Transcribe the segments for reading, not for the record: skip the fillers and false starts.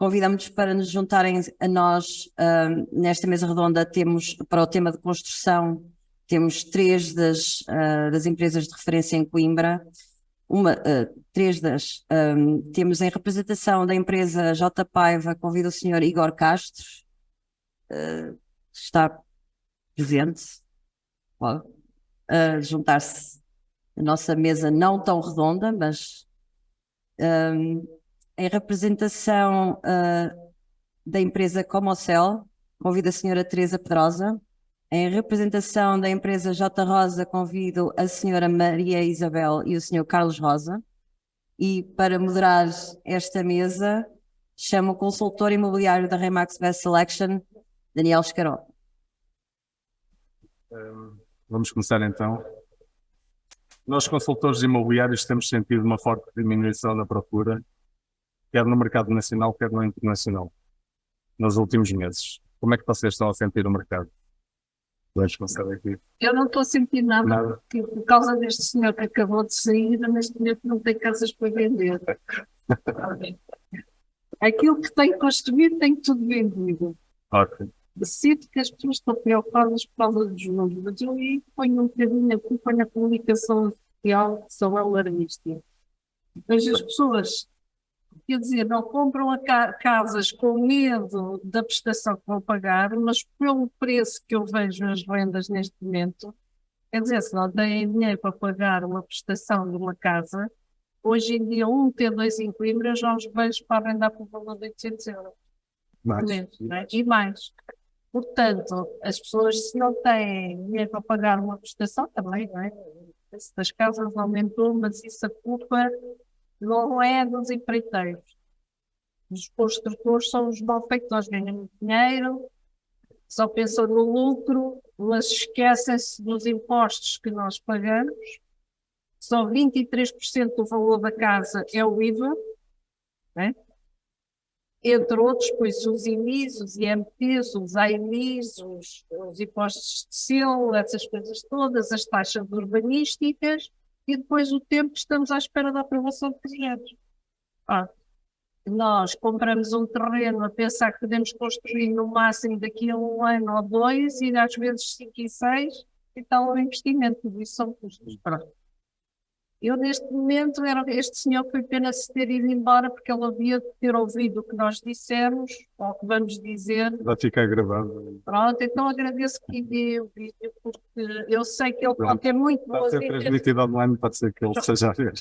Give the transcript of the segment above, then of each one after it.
Convidamos-vos para nos juntarem a nós nesta mesa redonda. Temos, para o tema de construção, temos três das empresas de referência em Coimbra. Temos em representação da empresa J. Paiva, convido o senhor Igor Castro, está presente, pode juntar-se à nossa mesa não tão redonda, mas em representação da empresa Comocel, convido a senhora Teresa Pedrosa. Em representação da empresa J. Rosa, convido a senhora Maria Isabel e o senhor Carlos Rosa. E para moderar esta mesa, chamo o consultor imobiliário da Remax Best Selection, Daniel Escaró. Vamos começar então. Nós, consultores imobiliários, temos sentido uma forte diminuição da procura, quer no mercado nacional, quer no internacional, nos últimos meses. Como é que vocês estão a sentir o mercado? Vamos começar aqui. Eu não estou a sentir nada. Porque, por causa deste senhor que acabou de sair, neste momento não tem casas para vender. Aquilo que tem construído tem tudo vendido. Ok. Sinto que as pessoas estão preocupadas por causa dos números, mas eu aí ponho um bocadinho a culpa na comunicação social, que são alarmistas. Mas as pessoas, quer dizer, não compram casas com medo da prestação que vão pagar, mas pelo preço que eu vejo nas vendas neste momento, quer dizer, se não têm dinheiro para pagar uma prestação de uma casa, hoje em dia um T2 em Coimbra já os vejo para arrendar por valor de 800 euros. Mais. E mais. Portanto, as pessoas, se não têm dinheiro para pagar uma prestação, também, não é? O preço das casas aumentou, mas isso a culpa não é dos empreiteiros. Os construtores são os malfeitores, ganham muito dinheiro, só pensam no lucro, mas esquecem-se dos impostos que nós pagamos. Só 23% do valor da casa é o IVA, né? Entre outros, pois os IMIs, os IMTs, os AIMIs, os impostos de selo, essas coisas todas, as taxas urbanísticas, e depois o tempo que estamos à espera da aprovação de projetos. Nós compramos um terreno a pensar que podemos construir no máximo daqui a 1 ano ou 2, e às vezes 5 e 6, e tal o investimento, tudo isso são custos. Eu, neste momento, este senhor foi pena se ter ido embora, porque ele havia de ter ouvido o que nós dissemos, ou o que vamos dizer. Vai ficar gravado. Pronto, então agradeço que dê o vídeo, porque eu sei que ele pode ter muito Vai boas ser intenções. transmitido online, pode ser que ele esteja a ver.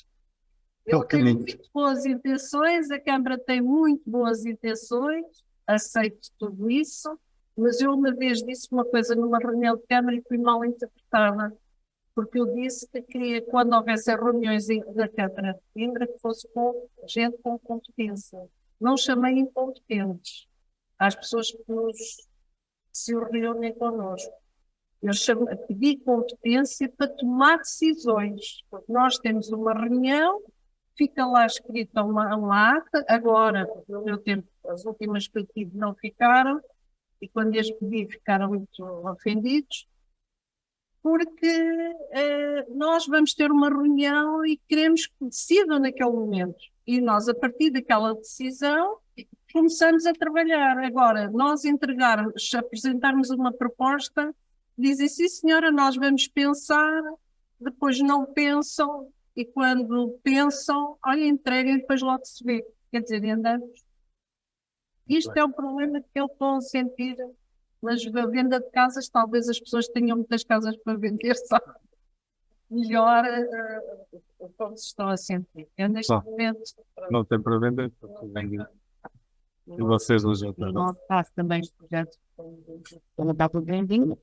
Ele tem muito boas intenções, a Câmara tem muito boas intenções, aceito tudo isso, mas eu uma vez disse uma coisa numa reunião de Câmara e fui mal interpretada. Porque eu disse que queria, quando houvesse reuniões da Câmara de Coimbra, que fosse com gente com competência. Não chamei incompetentes às pessoas que se reúnem connosco. Eu pedi competência para tomar decisões. Porque nós temos uma reunião, fica lá escrita uma ata, agora, no meu tempo, as últimas que eu tive não ficaram, e quando as pedi ficaram muito ofendidos, porque nós vamos ter uma reunião e queremos que decidam naquele momento. E nós, a partir daquela decisão, começamos a trabalhar. Agora, nós apresentarmos uma proposta, dizem, sim senhora, nós vamos pensar, depois não pensam, e quando pensam, olha, entreguem e depois logo se vê. Quer dizer, andamos. Isto é o problema que eu estou a sentir. Mas a venda de casas, talvez as pessoas tenham muitas casas para vender, só melhor como se estão a sentir. Eu neste momento... Não tem para vender. E vocês nos No nosso caso também os projetos não está tudo vendendo.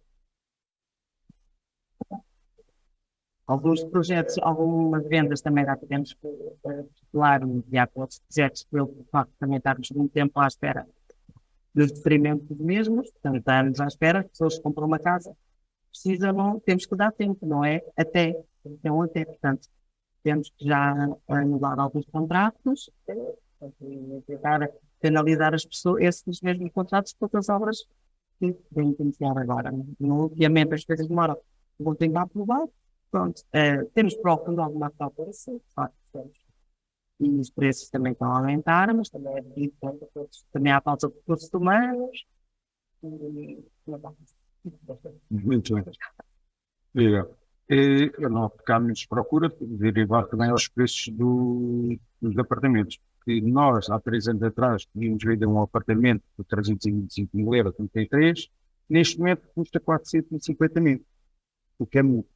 Alguns projetos, algumas vendas também já podemos postular e enviar para outros projetos, pelo facto de também estarmos muito tempo à espera dos deferimentos mesmos, portanto, estamos à espera, as pessoas que compram uma casa precisam, temos que dar tempo, não é? Portanto, temos que já anular alguns contratos, tentar finalizar esses mesmos contratos com outras obras que devem iniciar agora. Obviamente, as coisas demoram, vão ter que aprovar, pronto. Temos para o fundo alguma faturação, temos. e os preços também estão a aumentar, mas também é devido também à falta de recursos humanos. E, Muito bem. Diga. Não ficámos procura derivar também aos preços dos apartamentos. E nós, há 3 anos atrás, tínhamos vendido um apartamento por 325 mil euros, 33, neste momento custa 450 mil, o que é muito.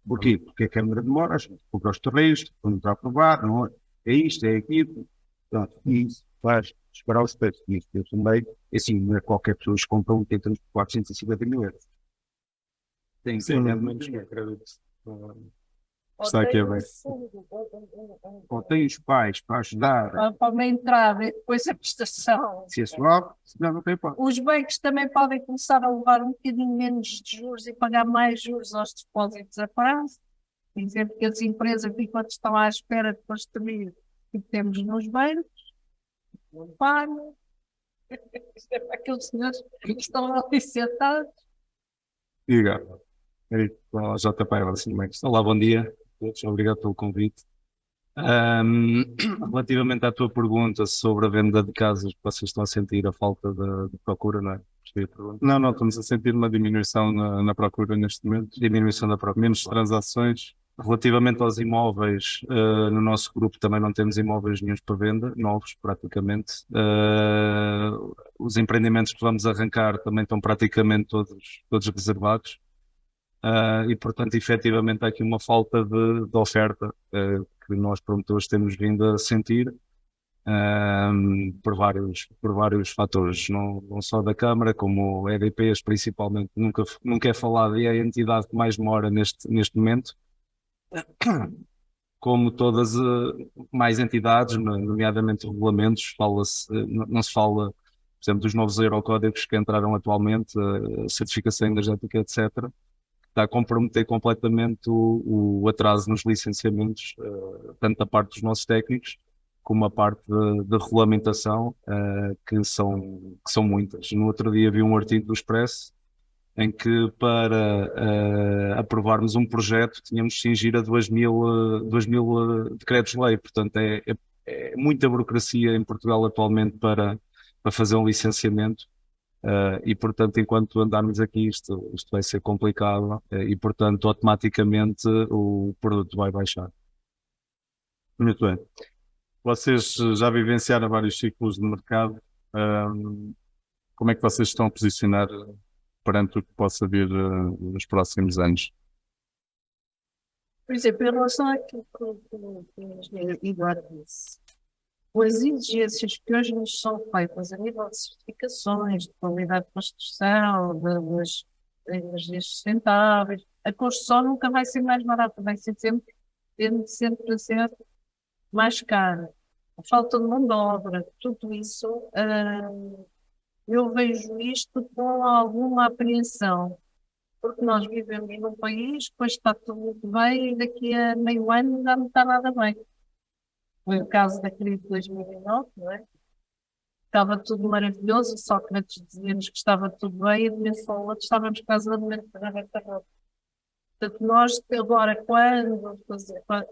Porquê? Porque a Câmara demora, a gente compra os terrenos, vamos aprovar, não é isto, é aquilo. Pronto, e isso faz disparar os preços. Isso eu também, assim, não é qualquer pessoa que compra um tem por 450 mil euros. Tem que Sim, ganhar mas menos eu dinheiro. acredito. Está aqui a ver. Ou tem os pais para ajudar, Para uma entrada e depois a prestação. se é suave, senão não tem hipótese. Os bancos também podem começar a levar um bocadinho menos de juros e pagar mais juros aos depósitos a prazo. Dizer que as empresas, enquanto estão à espera de construir o que temos nos bancos, não pagam. Isto é para aqueles senhores que estão ali sentados. Diga. Olá, JP, assim, olá, bom dia. Obrigado pelo convite. Relativamente à tua pergunta sobre a venda de casas, vocês estão a sentir a falta de procura, não é? Percebi a pergunta. Não, não, estamos a sentir uma diminuição na procura neste momento, diminuição da procura, menos transações. Relativamente aos imóveis, no nosso grupo também não temos imóveis nenhuns para venda, novos praticamente. Os empreendimentos que vamos arrancar também estão praticamente todos reservados. E portanto, efetivamente, há aqui uma falta de oferta que nós promotores temos vindo a sentir por vários fatores, não só da Câmara, como EDPs principalmente, nunca é falado e é a entidade que mais demora neste momento, como todas mais entidades, nomeadamente regulamentos, não se fala, por exemplo, dos novos eurocódigos que entraram atualmente, certificação energética, etc., está a comprometer completamente o atraso nos licenciamentos, tanto da parte dos nossos técnicos, como a parte de regulamentação, que são muitas. No outro dia vi um artigo do Expresso em que para aprovarmos um projeto tínhamos de cingir a 2.000 decretos-lei, portanto é muita burocracia em Portugal atualmente para fazer um licenciamento. E portanto, enquanto andarmos aqui, isto vai ser complicado, e portanto, automaticamente o produto vai baixar. Muito bem. Vocês já vivenciaram vários ciclos de mercado. Como é que vocês estão a posicionar perante o que possa vir nos próximos anos? Por exemplo, em relação àquilo que o engenheiro Eduardo disse, as exigências que hoje nos são feitas a nível de certificações, de qualidade de construção, das energias sustentáveis, a construção nunca vai ser mais barata, vai ser sempre a ser mais cara. A falta de mão de obra, tudo isso, eu vejo isto com alguma apreensão, porque nós vivemos num país que depois está tudo muito bem e daqui a meio ano já não está nada bem. Foi o caso da crise de 2009, não é? Estava tudo maravilhoso, Sócrates dizia-nos que estava tudo bem e de mês para o outro estávamos quase na bancarrota. Portanto, nós agora,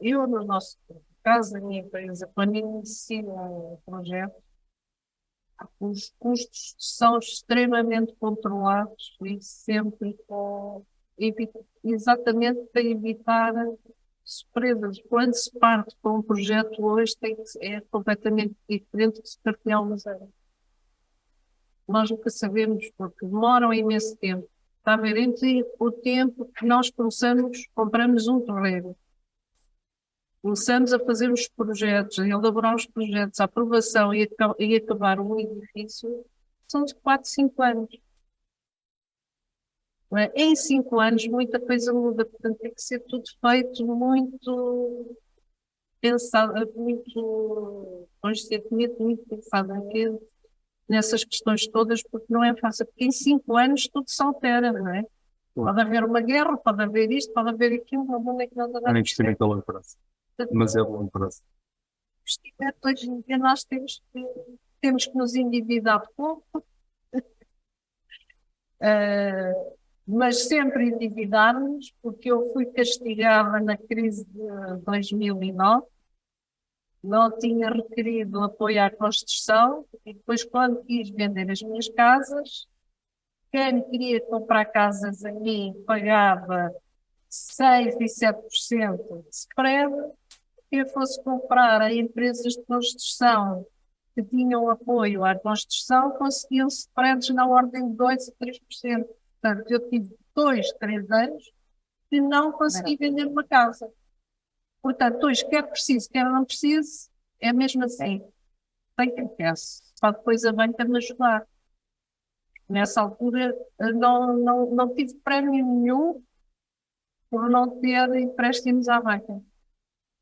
eu no nosso caso, da minha empresa, quando inicio um projeto, os custos são extremamente controlados e sempre exatamente para evitar surpresas. Quando se parte para um projeto hoje é completamente diferente de se partir há uns anos. Nós nunca sabemos porque demoram imenso tempo. Está a ver, entre o tempo que nós compramos um terreno, começamos a fazer os projetos, a elaborar os projetos, a aprovação e acabar um edifício, são de 4, 5 anos. Não é? Em 5 anos muita coisa muda, portanto tem que ser tudo feito muito pensado, muito conscientemente, muito pensado nessas questões todas, porque não é fácil, porque em 5 anos tudo se altera, não é? Pode haver uma guerra, pode haver isto, pode haver aquilo, não é que nós É um investimento a longo prazo, mas é a longo prazo. investimento hoje em dia nós temos que nos endividar pouco, mas sempre endividar-nos, porque eu fui castigada na crise de 2009, não tinha requerido apoio à construção e depois quando quis vender as minhas casas, quem queria comprar casas a mim pagava 6 e 7% de spread. Quem fosse comprar a empresas de construção que tinham apoio à construção conseguiam spreads na ordem de 2 a 3%. Portanto, eu tive 2, 3 anos que não consegui vender uma casa. Portanto, hoje, quer preciso, quer não preciso, é mesmo assim. Tem que peço, para depois a banca me ajudar. Nessa altura, não tive prémio nenhum por não ter empréstimos à banca.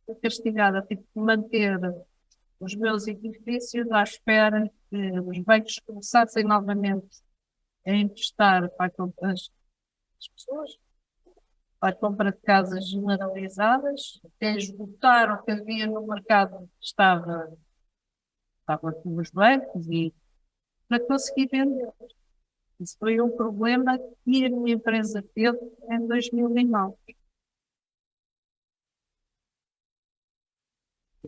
Fui castigada, tive que manter os meus edifícios à espera que os bancos começassem novamente a emprestar para as pessoas, para a compra de casas generalizadas, até esgotar o que havia no mercado que estava com os bancos e para conseguir vender. Isso foi um problema que a minha empresa teve em 2009.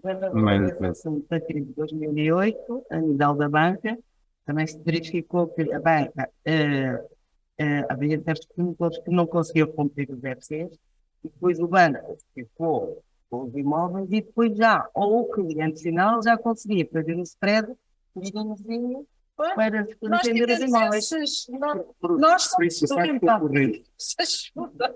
A crise de 2008, a nível da banca, também se verificou que a banca havia certos produtores que não conseguiam cumprir os FCs, e depois o banco ficou com os imóveis e depois já, ou o cliente final já conseguia fazer um spread dignozinho para vender os imóveis. Nós somos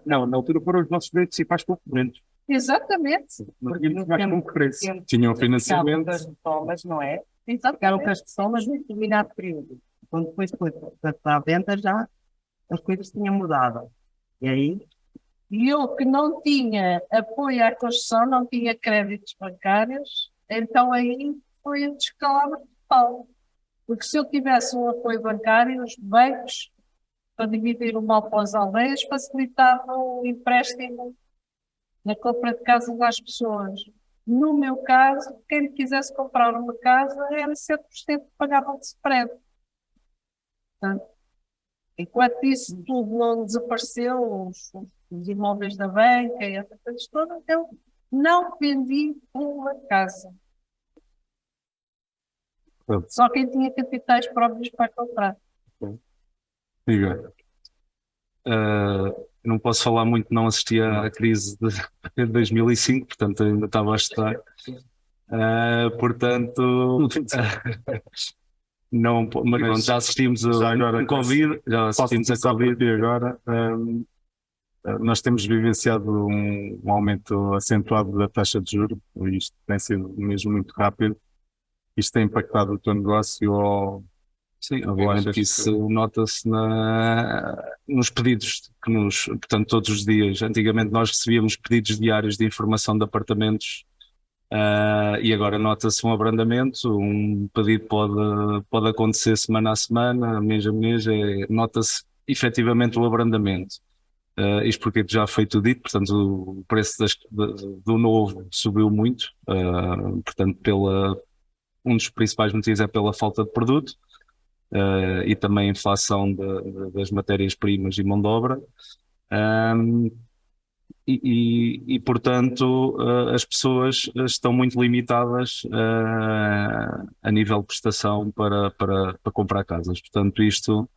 Não, na altura foram os nossos principais concorrentes. Exatamente. Não tínhamos mais concorrência. Tinham financiamento. As pessoas, não é? Ficaram com as pessoas num determinado período. Quando depois foi para a venda, já as coisas tinham mudado. E aí, E eu que não tinha apoio à construção, não tinha créditos bancários, então aí foi um descalabro total. Porque se eu tivesse um apoio bancário, os bancos, para dividir o mal para as aldeias, facilitavam o empréstimo na compra de casas às pessoas. No meu caso, quem quisesse comprar uma casa era 7% que pagavam de spread. Portanto, enquanto isso tudo não desapareceu, os imóveis da banca e essas coisas todas, eu não vendi uma casa. Só quem tinha capitais próprios para comprar. Diga. Não posso falar muito, não assisti à crise de 2005, portanto ainda estava a estudar. Portanto, não, mas pronto, já assistimos a Covid, já assistimos a Covid e agora nós temos vivenciado um aumento acentuado da taxa de juros, e isto tem sido mesmo muito rápido. Isto tem impactado o teu negócio ou... Sim, obviamente que isso nota-se nos pedidos portanto, todos os dias. Antigamente nós recebíamos pedidos diários de informação de apartamentos, e agora nota-se um abrandamento. Um pedido pode acontecer semana a semana, mês a mês, nota-se efetivamente o abrandamento. Isto porque já foi tudo dito, portanto o preço do novo subiu muito, portanto um dos principais motivos é pela falta de produto. E também a inflação das matérias-primas e mão de obra. Portanto, as pessoas estão muito limitadas a nível de prestação para comprar casas. Portanto, isto,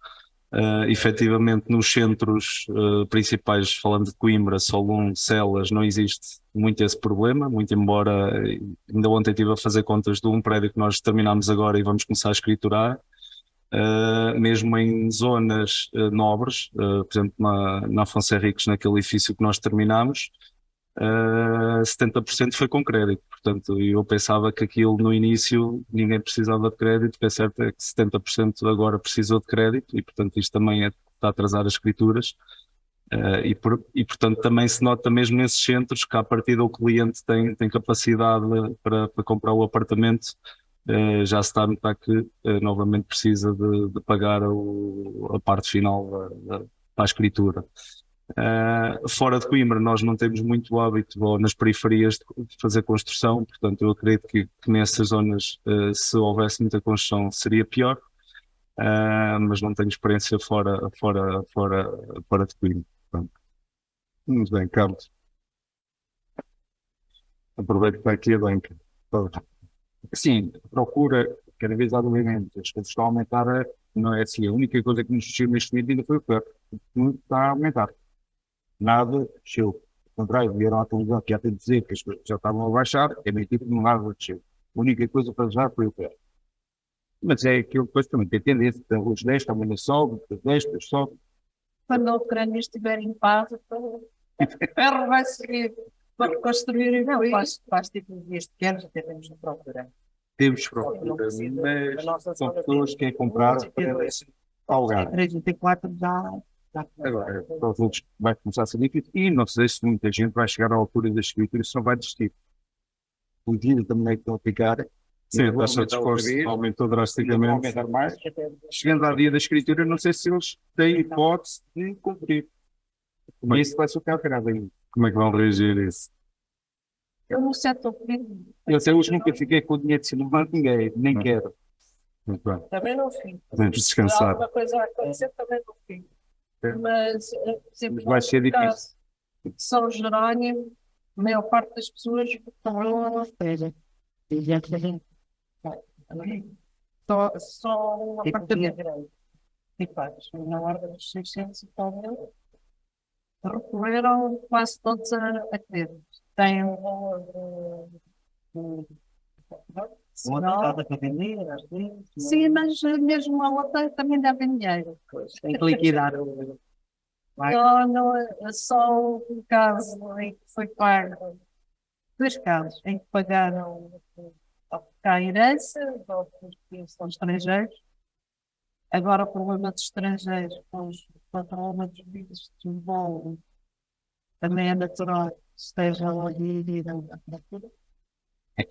efetivamente, nos centros principais, falando de Coimbra, Solon, Celas, não existe muito esse problema, muito embora ainda ontem estive a fazer contas de um prédio que nós terminámos agora e vamos começar a escriturar. Mesmo em zonas nobres, por exemplo na Afonso Henriques, naquele edifício que nós terminámos, 70% foi com crédito. Portanto, eu pensava que aquilo no início ninguém precisava de crédito, o que é certo é que 70% agora precisou de crédito e portanto isto também está a atrasar as escrituras. Portanto também se nota mesmo nesses centros que à partida o cliente tem capacidade para comprar o apartamento. Já se está a notar que novamente precisa de pagar a parte final para a escritura. Fora de Coimbra nós não temos muito hábito, ou nas periferias, de fazer construção, portanto eu acredito que nessas zonas, se houvesse muita construção, seria pior, mas não tenho experiência fora de Coimbra. Pronto. Muito bem, Carlos. Aproveito que está aqui a banca. Sim, procura cada vez há alimentos, as coisas estão a aumentar, não é assim, a única coisa que nos desceu neste momento ainda foi o ferro, tudo está a aumentar, nada desceu, ao contrário, vieram à televisão que há de dizer que as coisas já estavam a baixar, é mentira, nada desceu, a única coisa para já foi o ferro. Mas é aquilo que depois também tem tendência, os 10 também sobe, os 10 depois sobe. Quando a Ucrânia estiver em paz, então, o ferro vai seguir para construir o Não, país. faz tipo de dias pequenos, até temos de procurar. Temos procura, mas são pessoas que querem comprar para alugar. 34 já. Agora, para os outros vai começar a ser difícil e não sei se muita gente vai chegar à altura da escritura e se não vai desistir. Os dias também é que estão a ficar. Sim, a taxa de esforço aumentou drasticamente. Aumentar mais. Chegando ao dia da escritura, não sei se eles têm hipótese de cumprir. Mas isso vai ser o que ainda. Como é que vão reagir a isso? Eu no setor privado Eu até hoje nunca fiquei com o dinheiro de cima do banco, ninguém, nem quero. Muito bem. também não fico. Podemos Se descansar. alguma coisa a acontecer, também não fico. Mas, por exemplo, Mas vai ser no caso difícil. de São Jerónimo, a maior parte das pessoas Não espera. só um Tipo, apartamento. E pá, na ordem dos 600 e tal mil, recorreram quase todos a crédito. Tem um valor de Uma casa para vender, às vezes. sim, mas mesmo a outra também dá dinheiro. Tem que liquidar o. Não, não é só um caso em que foi pago, dois casos em que pagaram a herança, outros que são estrangeiros. Agora o problema dos estrangeiros, com o problema dos vídeos de bolo, também é natural que estejam ali e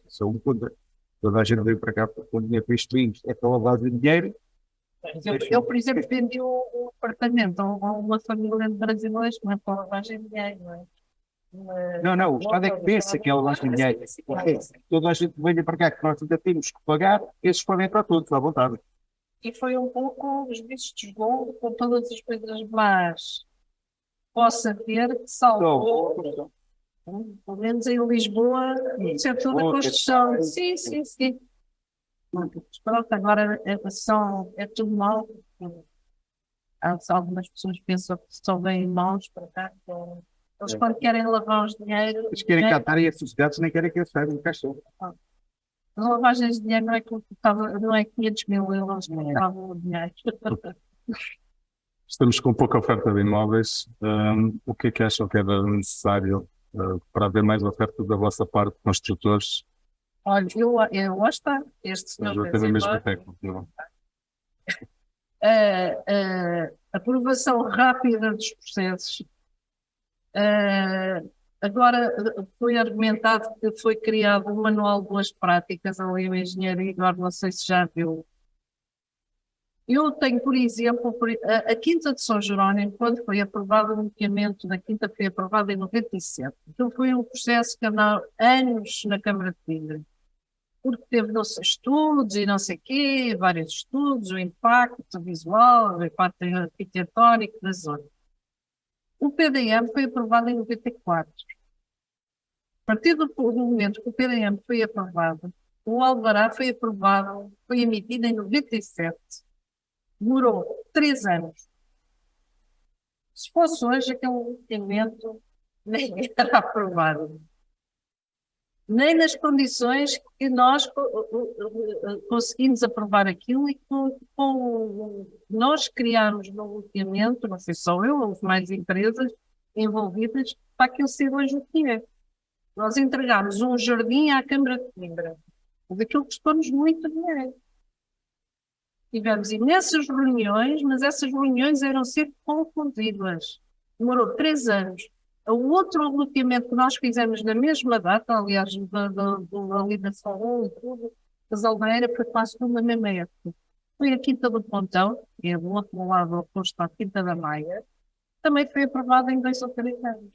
Sou um contra. Toda a gente veio para cá com dinheiro para isto, é para lavar de dinheiro. eu, por exemplo, vendi um apartamento a uma família de brasileiros, não é para lavagem de dinheiro, não é? Mas- Não, o Estado é que pensa que é lavagem de dinheiro. Toda a gente veio para cá que nós ainda temos que pagar, esses podem entrar todos, à vontade. E foi um pouco os vistos de bolo, com todas as coisas más possa ter, que salvou, pelo menos em Lisboa, o setor da construção. Sim, sim, sim. Mas pronto, agora é tudo mal. Algumas pessoas pensam que só vêm maus para cá. Eles quando querem lavar os dinheiro, Eles querem catar e as sociedades nem querem que eles saibam o que são. as lavagens de dinheiro não é 500 mil euros que lavam o dinheiro. Estamos com pouca oferta de imóveis. O que é que acham que era necessário para haver mais oferta da vossa parte, construtores? Olha, eu gosto, este senhor Mas eu fez tenho a mesma embora. técnica. Não? Aprovação rápida dos processos. Agora foi argumentado que foi criado um manual de boas práticas ali no engenharia, agora não sei se já viu. Eu tenho, por exemplo, a Quinta de São Jerónimo, quando foi aprovado o loteamento da Quinta, foi aprovado em 97. Então foi um processo que andou anos na Câmara de Coimbra, porque teve não sei, estudos e não sei o quê, vários estudos, o impacto visual, o impacto arquitetónico da zona. O PDM foi aprovado em 94. A partir do momento que o PDM foi aprovado, o alvará foi aprovado, foi emitido em 97. Demorou 3 anos. Se fosse hoje, aquele loteamento nem era aprovado. Nem nas condições que nós conseguimos aprovar aquilo e com nós criarmos no loteamento, não sei só eu, houve mais empresas envolvidas para aquilo ser hoje o que é. Nós entregámos um jardim à Câmara de Coimbra. Daquilo custou-nos muito dinheiro. Tivemos imensas reuniões, mas essas reuniões eram sempre conclusivas. Demorou 3 anos. O outro loteamento que nós fizemos na mesma data, aliás, ali da Salão e tudo, das Aldeira, foi quase tudo na mesma época. Foi a Quinta do Pontão, que é do outro lado oposto à Quinta da Maia, também foi aprovada em 2 ou 3 anos.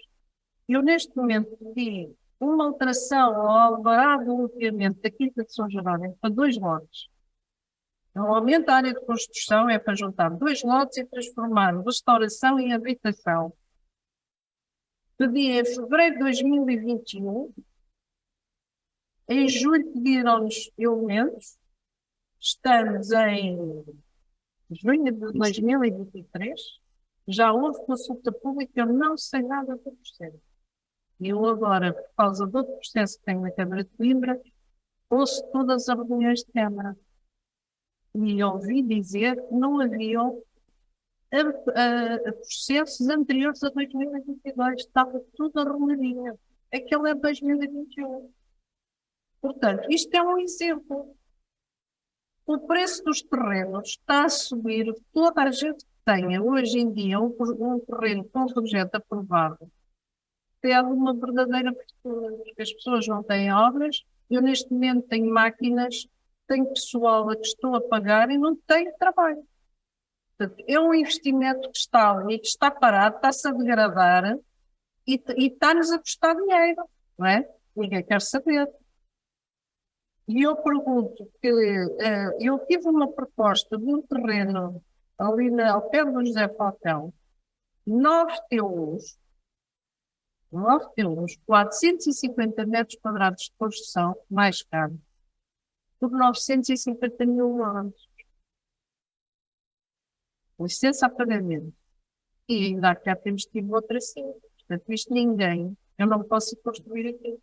Eu, neste momento, pedi uma alteração ao alvará do loteamento da Quinta de São Jerónimo para 2 lotes. Normalmente a área de construção é para juntar 2 lotes e transformar restauração em habitação. Pedi em fevereiro de 2021 Em julho pediram-nos elementos, estamos em junho de 2023, já houve consulta pública, eu não sei nada do processo. E eu agora, por causa do outro processo que tenho na Câmara de Coimbra, ouço todas as reuniões de Câmara. E ouvi dizer que não haviam processos anteriores a 2022, estava tudo arrumadinho. Aquele é 2021. Portanto, isto é um exemplo. O preço dos terrenos está a subir. Toda a gente que tenha hoje em dia um terreno com projeto aprovado pede uma verdadeira fortuna, porque as pessoas não têm obras. Eu, neste momento, tenho máquinas, tenho pessoal a que estou a pagar e não tenho trabalho. Portanto, é um investimento que está ali, que está parado, está-se a degradar e está-nos a custar dinheiro, não é? Ninguém quer saber. E eu pergunto, que eu tive uma proposta de um terreno ali ao pé do José Falcão, 9 T1s, 450 metros quadrados de construção, mais caro, por 950 mil euros. Licença a pagamento. E ainda cá temos tido outra assim. Portanto, isto ninguém, eu não posso construir aqui.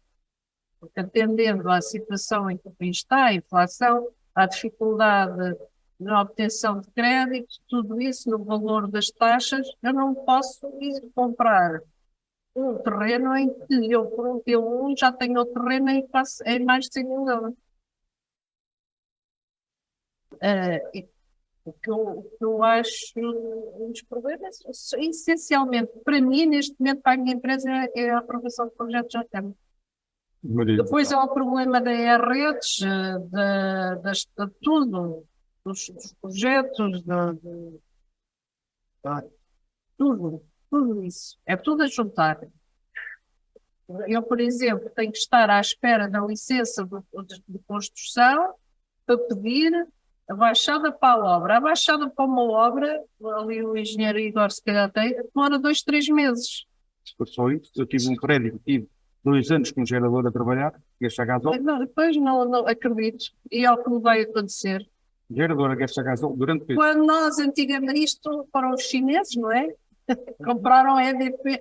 Porque atendendo à situação em que o país está, a inflação, à dificuldade na obtenção de crédito, tudo isso no valor das taxas, eu não posso ir comprar um terreno em que eu, por um T1, já tenho o terreno em mais de 100 mil euros. O que eu acho um dos problemas, essencialmente, para mim, neste momento, para a minha empresa, é a aprovação de projetos já tem. Maria, Depois há o problema da E-Redes, de tudo, dos projetos, tudo isso. É tudo a juntar. Eu, por exemplo, tenho que estar à espera da licença de construção para pedir a baixada para a obra. A baixada para uma obra, ali o engenheiro Igor se calhar tem, demora 2, 3 meses. Se for só isso, eu tive um prédio, tive 2 anos com um gerador a trabalhar, gastar gasóleo, Depois não acredito. E é o que me vai acontecer. gerador a gastar gasóleo durante o Quando nós antigamente, isto para os chineses, não é? Compraram EDP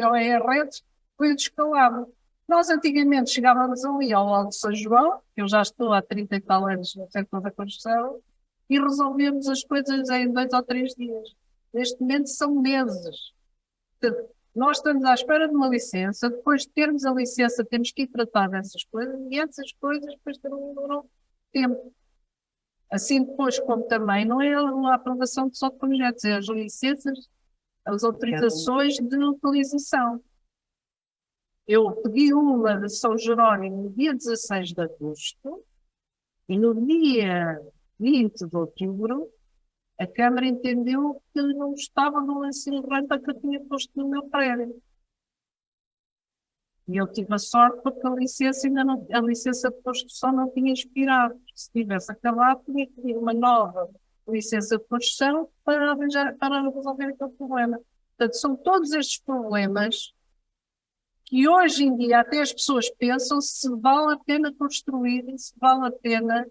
ou E-Redes, foi descalado. Nós antigamente chegávamos ali ao Alto de São João, eu já estou há 30 e tal anos no setor da construção, e resolvíamos as coisas em 2 ou 3 dias. Neste momento são meses. Portanto, nós estamos à espera de uma licença, depois de termos a licença temos que ir tratar dessas coisas, e essas coisas depois demoram tempo. Assim depois, como também, não é a aprovação de só de projetos, é as licenças, as autorizações de utilização. Eu pedi uma de São Jerónimo no dia 16 de agosto e no dia 20 de outubro a Câmara entendeu que não estava no lance de renta que eu tinha posto no meu prédio. E eu tive a sorte porque a licença a licença de construção não tinha expirado. Se tivesse acabado, tinha que pedir uma nova licença de construção para resolver aquele problema. Portanto, são todos estes problemas que hoje em dia até as pessoas pensam se vale a pena construir e se vale a pena,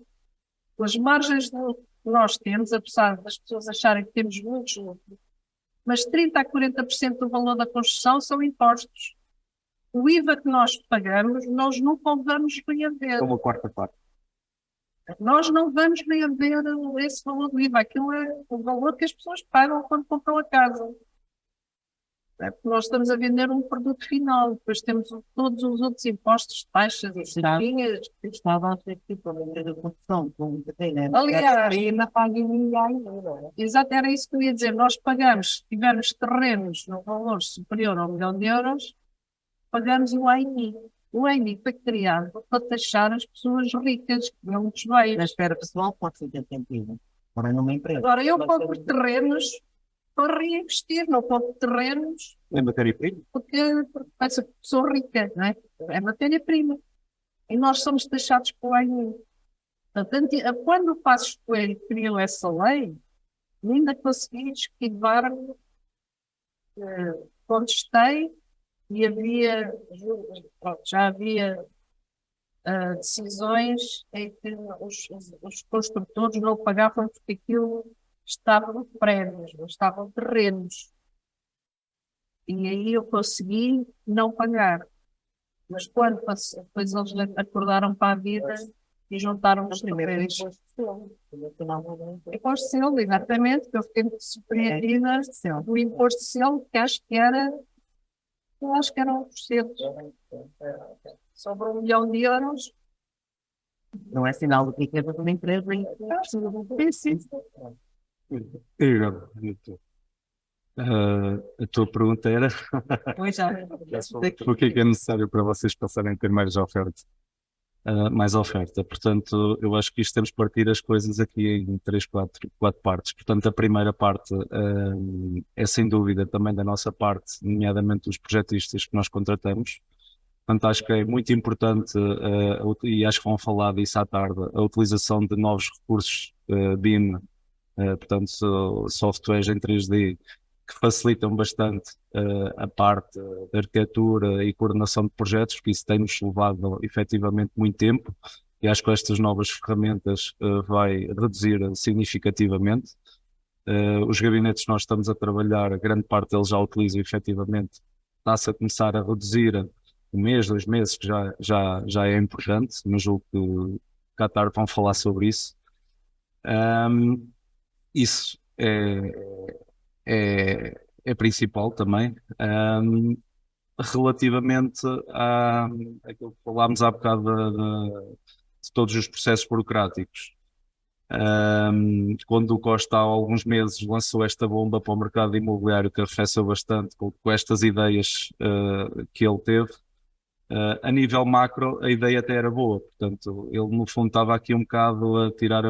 com as margens que nós temos, apesar das pessoas acharem que temos muitos lucros, mas 30% a 40% do valor da construção são impostos. O IVA que nós pagamos, nós nunca vamos reaver. é uma quarta parte. Nós não vamos reaver esse valor do IVA. Aquilo é o valor que as pessoas pagam quando compram a casa. É porque nós estamos a vender um produto final, depois temos todos os outros impostos, taxas e certinhas. Estava a ter tipo a venda da construção com um terreno. Aliás, ainda paga milhares. exato, era isso que eu ia dizer. Nós pagamos, se tivermos terrenos no valor superior a 1 milhão de euros, pagamos o AIMI. O AIMI foi criado para taxar as pessoas ricas, que não muitos bens. Na esfera pessoal pode ser sentido. Agora numa empresa. Agora, eu compro terrenos para reinvestir, não compro terrenos Em matéria-prima, porque sou rica, não é? É matéria-prima. E nós somos taxados pelo AIMI. Portanto, quando o Passos Coelho criou essa lei, ainda consegui esquivar-me, contestei, e havia, pronto, já havia decisões em que os construtores não pagavam porque aquilo estavam prédios, não estavam terrenos. E aí eu consegui não pagar. Mas quando depois eles acordaram para a vida e juntaram os terrenos. Imposto de selo, exatamente, que eu fiquei muito surpreendida do imposto de selo, que acho que era 1%. Sobre 1 milhão de euros. Não é sinal de riqueza de uma empresa. Sim. Igor, a tua pergunta era Pois já. o que é necessário para vocês passarem a ter mais oferta? Mais oferta. Portanto, eu acho que isto temos que partir as coisas aqui em quatro partes. Portanto, a primeira parte é sem dúvida também da nossa parte, nomeadamente os projetistas que nós contratamos. Portanto, acho que é muito importante, e acho que vão falar disso à tarde, a utilização de novos recursos BIM, portanto, softwares em 3D, que facilitam bastante a parte da arquitetura e coordenação de projetos, porque isso tem-nos levado efetivamente muito tempo, e acho que estas novas ferramentas vai reduzir significativamente. Os gabinetes que nós estamos a trabalhar, a grande parte deles já utilizam efetivamente, está-se a começar a reduzir 1 mês, 2 meses, que já é importante, mas julgo que cá tarde vão falar sobre isso. Isso é principal também. Relativamente àquilo que falámos há bocado de todos os processos burocráticos. Quando o Costa há alguns meses lançou esta bomba para o mercado imobiliário, que arrefeceu bastante com estas ideias que ele teve, a nível macro a ideia até era boa, portanto ele no fundo estava aqui um bocado a tirar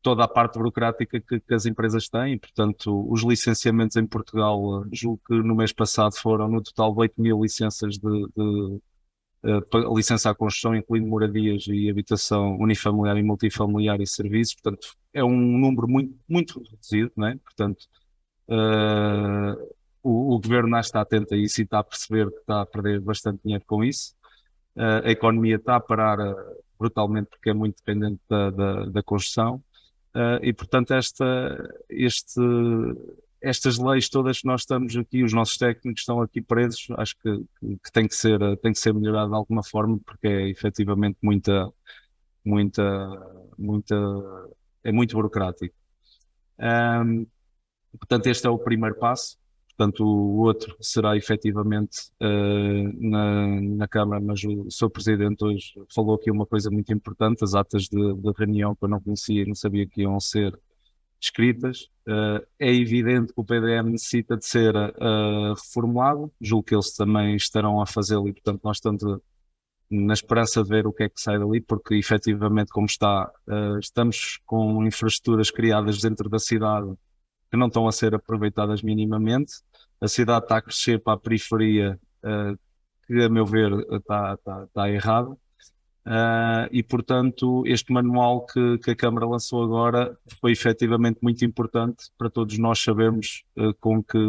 toda a parte burocrática que as empresas têm. Portanto, os licenciamentos em Portugal, julgo que no mês passado foram no total 8.000 licenças de licença à construção, incluindo moradias e habitação unifamiliar e multifamiliar e serviços. Portanto, é um número muito, muito reduzido, não é? Portanto, o governo está atento a isso e está a perceber que está a perder bastante dinheiro com isso. A economia está a parar brutalmente porque é muito dependente da construção. E portanto estas leis todas que nós estamos aqui, os nossos técnicos estão aqui presos, acho que tem que ser melhorado de alguma forma, porque é efetivamente muita, muita, é muito burocrático. Portanto, este é o primeiro passo. Portanto, o outro será efetivamente na Câmara, mas o Sr. Presidente hoje falou aqui uma coisa muito importante, as atas de reunião que eu não conhecia e não sabia que iam ser escritas. É evidente que o PDM necessita de ser reformulado, julgo que eles também estarão a fazê-lo e, portanto, nós estamos na esperança de ver o que é que sai dali, porque efetivamente, como está, estamos com infraestruturas criadas dentro da cidade que não estão a ser aproveitadas minimamente. A cidade está a crescer para a periferia, que a meu ver está errado. E portanto este manual que a Câmara lançou agora foi efetivamente muito importante para todos nós sabermos com que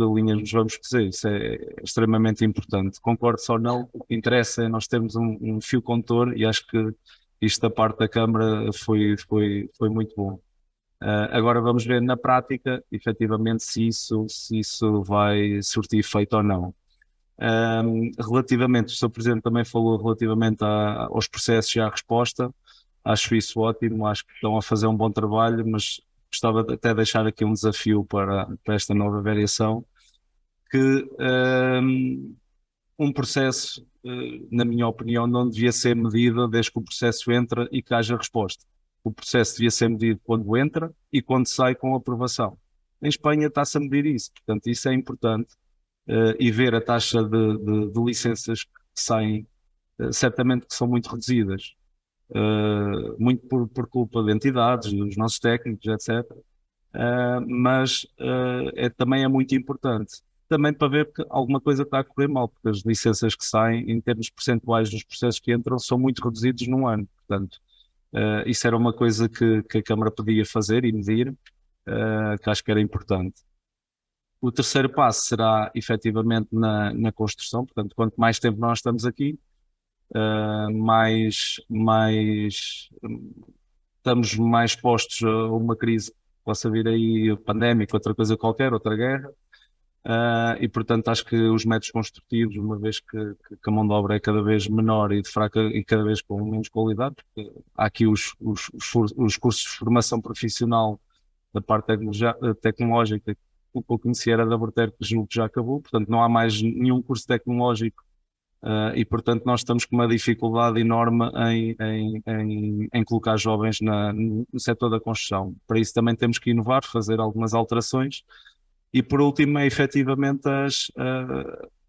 linhas nos vamos fazer. Isso é extremamente importante. Concordo ou não, o que interessa é nós termos um fio condutor, e acho que isto da parte da Câmara foi muito bom. Agora vamos ver na prática, efetivamente, se isso vai surtir efeito ou não. Relativamente, o Sr. Presidente também falou relativamente aos processos e à resposta. Acho isso ótimo, acho que estão a fazer um bom trabalho, mas gostava de até deixar aqui um desafio para esta nova variação, que um processo, na minha opinião, não devia ser medido desde que o processo entra e que haja resposta. O processo devia ser medido quando entra e quando sai com aprovação. Em Espanha está-se a medir isso, portanto isso é importante, e ver a taxa de licenças que saem, certamente que são muito reduzidas, muito por culpa de entidades, dos nossos técnicos, etc. Mas também é muito importante, também para ver que alguma coisa está a correr mal, porque as licenças que saem, em termos percentuais dos processos que entram, são muito reduzidos num ano. Portanto, isso era uma coisa que a Câmara podia fazer e medir, que acho que era importante. O terceiro passo será efetivamente na construção, portanto, quanto mais tempo nós estamos aqui, mais estamos mais expostos a uma crise que possa vir aí pandémica, outra coisa qualquer, outra guerra. E portanto acho que os métodos construtivos, uma vez que a mão de obra é cada vez menor e de fraca e cada vez com menos qualidade, porque há aqui os cursos de formação profissional da parte tecnológica, o que eu conhecia era da Verter, que julgo que já acabou, portanto não há mais nenhum curso tecnológico. E portanto nós estamos com uma dificuldade enorme em colocar jovens no setor da construção. Para isso também temos que inovar, fazer algumas alterações. E por último é efetivamente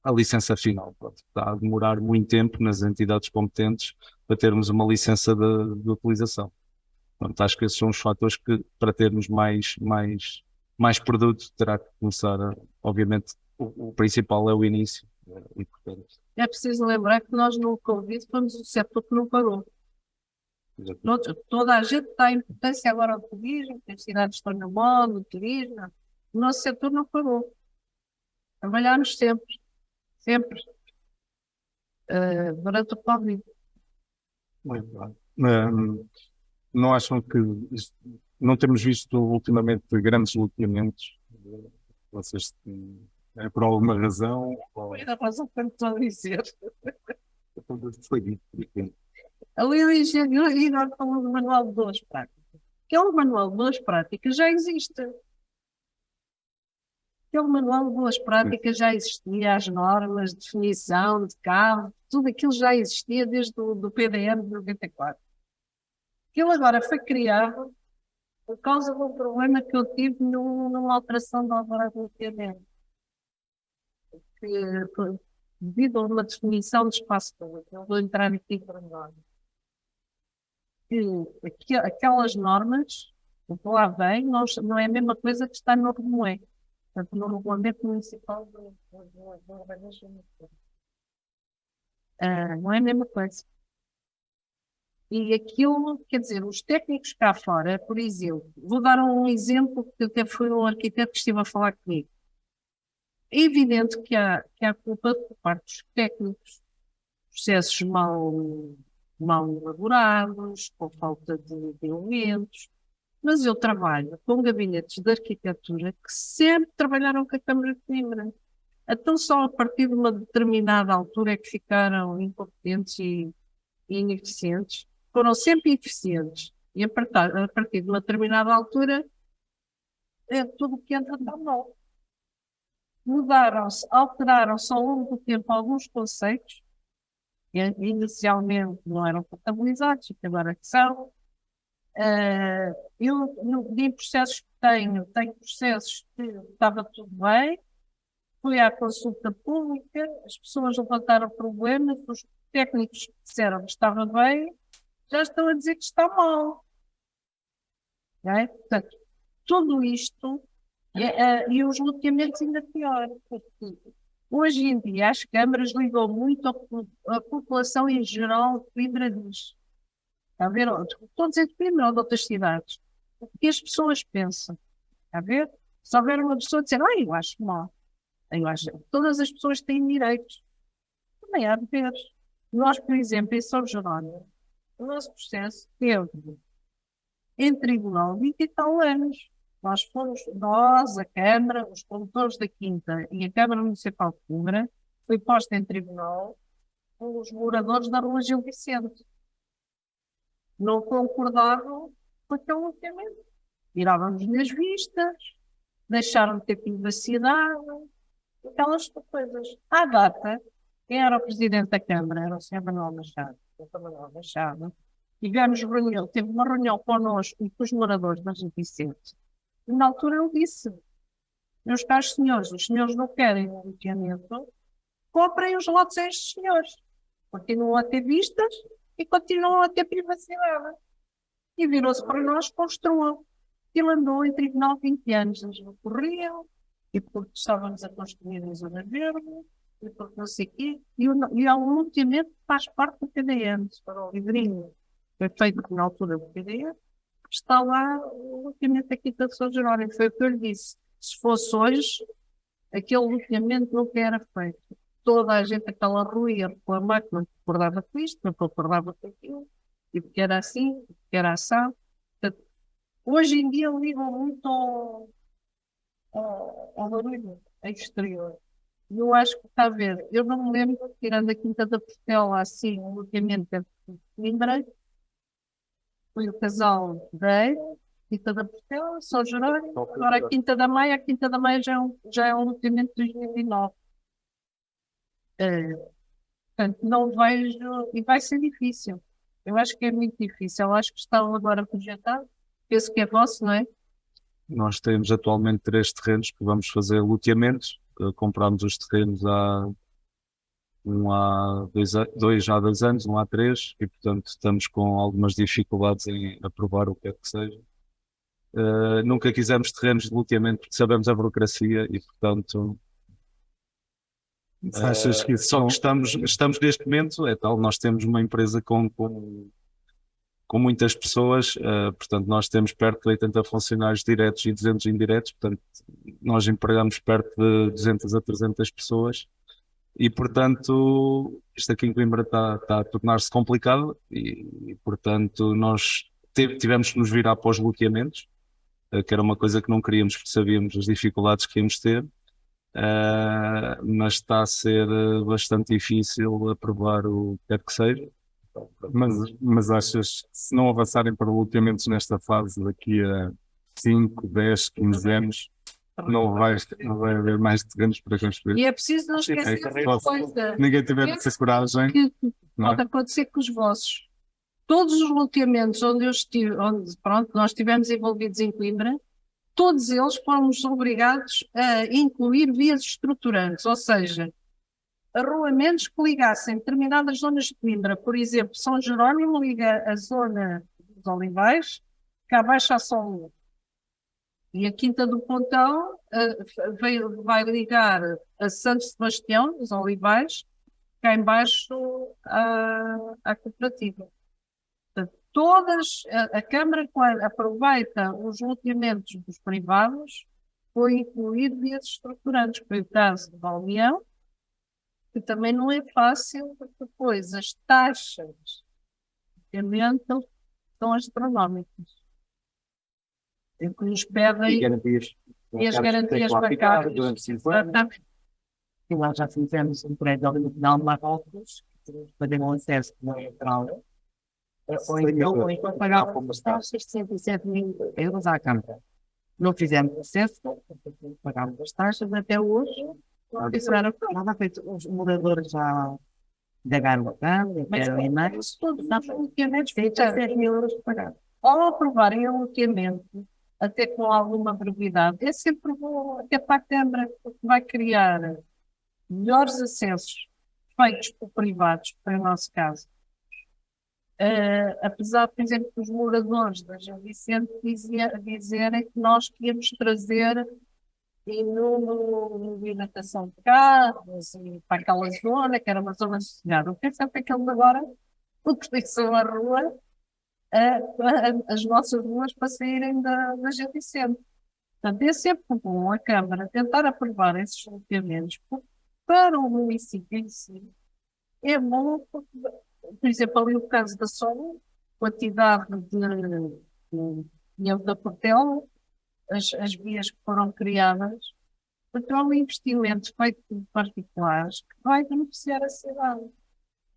a licença final. Pronto, está a demorar muito tempo nas entidades competentes para termos uma licença de utilização. Portanto, acho que esses são os fatores que, para termos mais produto, terá que começar obviamente, o principal é o início. E, portanto, É preciso lembrar que nós no Covid fomos o setor que não parou. Toda a gente dá importância agora ao turismo, as cidades estão na moda, o turismo. O nosso setor não parou. Trabalhámos sempre, durante o Covid. muito bem. Não acham que não temos visto ultimamente grandes loteamentos? Vocês é por alguma razão? Foi a razão que eu estou a dizer. Foi dito. Ali o engenheiro, e nós falamos do manual de boas práticas. Aquele manual de boas práticas já existe. Aquele manual de boas práticas já existia, as normas, definição de carro, tudo aquilo já existia desde o PDM de 94. Aquilo agora foi criado por causa de um problema que eu tive numa alteração da alvará do PDM. Devido a uma definição de espaço público, eu vou entrar aqui para nós. Aquelas normas, o que lá vem, não é a mesma coisa que está no RMUE. Portanto, no Regulamento Municipal do Urbanismo. Não é a mesma coisa. E aquilo, quer dizer, os técnicos cá fora, por exemplo, vou dar um exemplo que até foi um arquiteto que esteve a falar comigo. É evidente que há culpa por parte dos técnicos, processos mal elaborados, com falta de elementos, mas eu trabalho com gabinetes de arquitetura que sempre trabalharam com a Câmara de Coimbra. Então só a partir de uma determinada altura é que ficaram incompetentes e ineficientes. Foram sempre eficientes. E a partir de uma determinada altura é tudo o que entra está mal. Mudaram-se, alteraram-se ao longo do tempo alguns conceitos que inicialmente não eram contabilizados e que agora são. Eu, em processos que tenho processos que estava tudo bem, fui à consulta pública, as pessoas levantaram problemas, os técnicos que disseram que estava bem, já estão a dizer que está mal. Não é? Portanto, tudo isto, e os loteamentos ainda pior, porque hoje em dia as câmaras ligam muito à população em geral de Coimbra diz. Está a ver? Estou a dizer de Coimbra ou de outras cidades. O que as pessoas pensam. Está a ver? Se houver uma pessoa dizer, eu acho mal. Eu acho que todas as pessoas têm direitos. Também há deveres. Nós, por exemplo, em São Jerónimo, o nosso processo teve em tribunal 20 e tal anos. Nós, a Câmara, os condutores da Quinta e a Câmara Municipal de Coimbra, foi posta em tribunal pelos moradores da Rua Gil Vicente. Não concordavam com aquele loteamento. Tiravam-nos nas vistas, deixaram de ter privacidade, aquelas coisas. À data, quem era o presidente da Câmara era o Sr. Manuel Machado. Teve uma reunião connosco e com os moradores da Gil Vicente. E na altura ele disse, meus caros senhores, os senhores não querem um loteamento, comprem os lotes a estes senhores. Continuam a ter vistas e continuam a ter privacidade. E virou-se para nós, construam. Ele andou em tribunal 20 anos, eles não corriam, e porque estávamos a construir em zona verde, e porque não sei o quê. E o loteamento faz parte do PDM, para o livrinho foi feito na altura do PDM, está lá o loteamento aqui da São Jerónimo. Foi o que eu lhe disse. Se fosse hoje, aquele loteamento nunca era feito. Toda a gente, aquela rua, ia reclamar que não concordava com isto, não concordava com aquilo, e porque era assim, porque era assado. Portanto, hoje em dia ligam muito ao barulho exterior. E eu acho que está a ver, eu não me lembro, tirando a Quinta da Portela, assim, o loteamento de Coimbra, foi o casal Rei, Quinta da Portela, São Jerónimo, agora a Quinta da Maia já é um loteamento de 2009. Portanto, não vejo, e vai ser difícil. Eu acho que é muito difícil. Eu acho que estão agora projetado. Penso que é vosso, não é? Nós temos atualmente 3 terrenos que vamos fazer loteamentos. Comprámos os terrenos há 2 anos, há 3, e portanto estamos com algumas dificuldades em aprovar o que é que seja. Nunca quisemos terrenos de loteamento porque sabemos a burocracia e portanto Achas que isso só que estamos neste momento, é tal, nós temos uma empresa com muitas pessoas, portanto nós temos perto de 80 funcionários diretos e 200 indiretos, portanto nós empregamos perto de 200 a 300 pessoas e portanto isto aqui em Coimbra está a tornar-se complicado e portanto nós tivemos que nos virar para os loteamentos, que era uma coisa que não queríamos porque sabíamos as dificuldades que íamos ter. Mas está a ser bastante difícil aprovar o que quer que seja. Mas achas que se não avançarem para loteamentos nesta fase daqui a 5, 10, 15 anos, não vai haver mais terrenos para construir? E é preciso não esquecer uma coisa. Ninguém tiver essa coragem, Que não é? pode acontecer com os vossos. Todos os loteamentos onde eu estive, onde pronto, nós estivemos envolvidos em Coimbra, todos eles fomos obrigados a incluir vias estruturantes, ou seja, arruamentos que ligassem determinadas zonas de Coimbra. Por exemplo, São Jerónimo liga a zona dos Olivais, cá abaixo a São Luís. E a Quinta do Pontão vai ligar a Santo Sebastião, dos Olivais, cá embaixo à cooperativa. Portanto, a Câmara, quando aproveita os loteamentos dos privados, foi incluir vias estruturantes. Foi o caso de Balneão, que também não é fácil, porque depois as taxas de loteamento são astronómicas. O que nos pedem e as garantias bancárias. durante 5 anos. Exatamente. E nós já fizemos um prédio ali no final de Marrocos, que temos que fazer um acesso que não é neutral. Ou então pagávamos taxas de 107 mil euros à Câmara. Não fizemos acesso, pagávamos as taxas até hoje. Não fizeram nada feito. Os moradores já indagaram a Câmara, deram e-mails. Todos os loteamentos 107 mil euros pagados. ao aprovarem o loteamento, até com alguma brevidade, é sempre bom, até para a Câmara, porque vai criar melhores acessos feitos por privados, para o nosso caso. Apesar, por exemplo, dos moradores da Gil Vicente dizerem que nós queríamos trazer movimentação de carros e para aquela zona, que era uma zona sossegada. O que é certo é que eles agora utilizam a rua, as nossas ruas para saírem da Gil Vicente. Portanto, é sempre bom a Câmara tentar aprovar esses loteamentos, porque para o município em si é bom, porque, por exemplo, ali o caso da Sol, quantidade de dinheiro da Portela, as vias que foram criadas, porque há um investimento feito por particulares que vai beneficiar a cidade.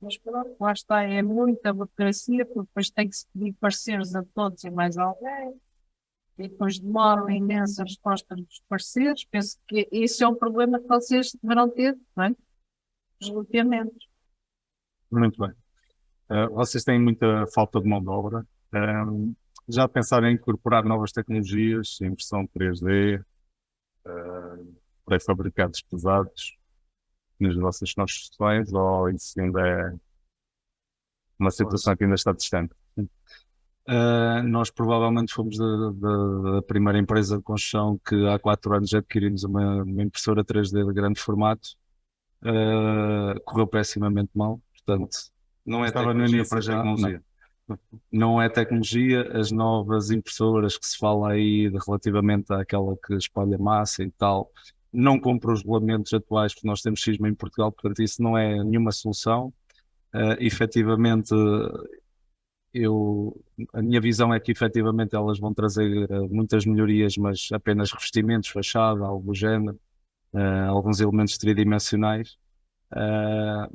Mas pronto, lá está, é muita burocracia, porque depois tem que se pedir pareceres a todos e mais alguém, e depois demoram imensa resposta dos pareceres. Penso que isso é um problema que vocês deverão ter, não é? Os loteamentos. Muito bem. Vocês têm muita falta de mão de obra. Já pensaram em incorporar novas tecnologias, impressão 3D, pré-fabricados pesados nas vossas construções, ou isso ainda é uma situação que ainda está distante? Nós provavelmente fomos da primeira empresa de construção que há 4 anos adquirimos uma impressora 3D de grande formato. Correu pessimamente mal, portanto, não é Estava no tecnologia início para já, tecnologia. Não é tecnologia, as novas impressoras que se fala aí relativamente àquela que espalha massa e tal, não cumpre os regulamentos atuais, porque nós temos cisma em Portugal, portanto isso não é nenhuma solução. Efetivamente, a minha visão é que efetivamente elas vão trazer muitas melhorias, mas apenas revestimentos, fachada, algo do género, alguns elementos tridimensionais.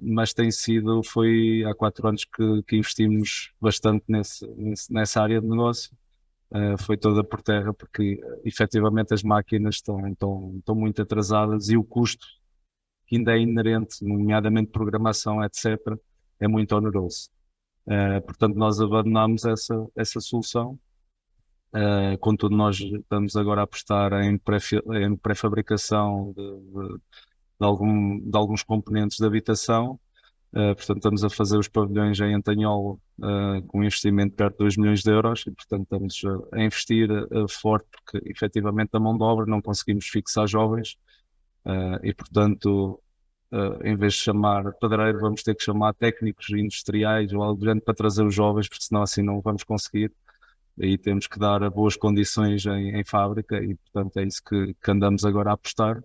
Mas foi há 4 anos que investimos bastante nessa área de negócio. Foi toda por terra, porque efetivamente as máquinas estão muito atrasadas e o custo que ainda é inerente, nomeadamente programação, etc., é muito oneroso. Portanto, nós abandonámos essa solução. Contudo, nós estamos agora a apostar em pré-fabricação de alguns componentes de habitação. Portanto, estamos a fazer os pavilhões em Antanhol com um investimento perto de 2 milhões de euros e, portanto, estamos a investir forte porque, efetivamente, a mão de obra não conseguimos fixar jovens e, portanto, em vez de chamar pedreiro, vamos ter que chamar técnicos industriais ou algo do género para trazer os jovens, porque senão assim não vamos conseguir. Aí temos que dar boas condições em fábrica e, portanto, é isso que andamos agora a apostar.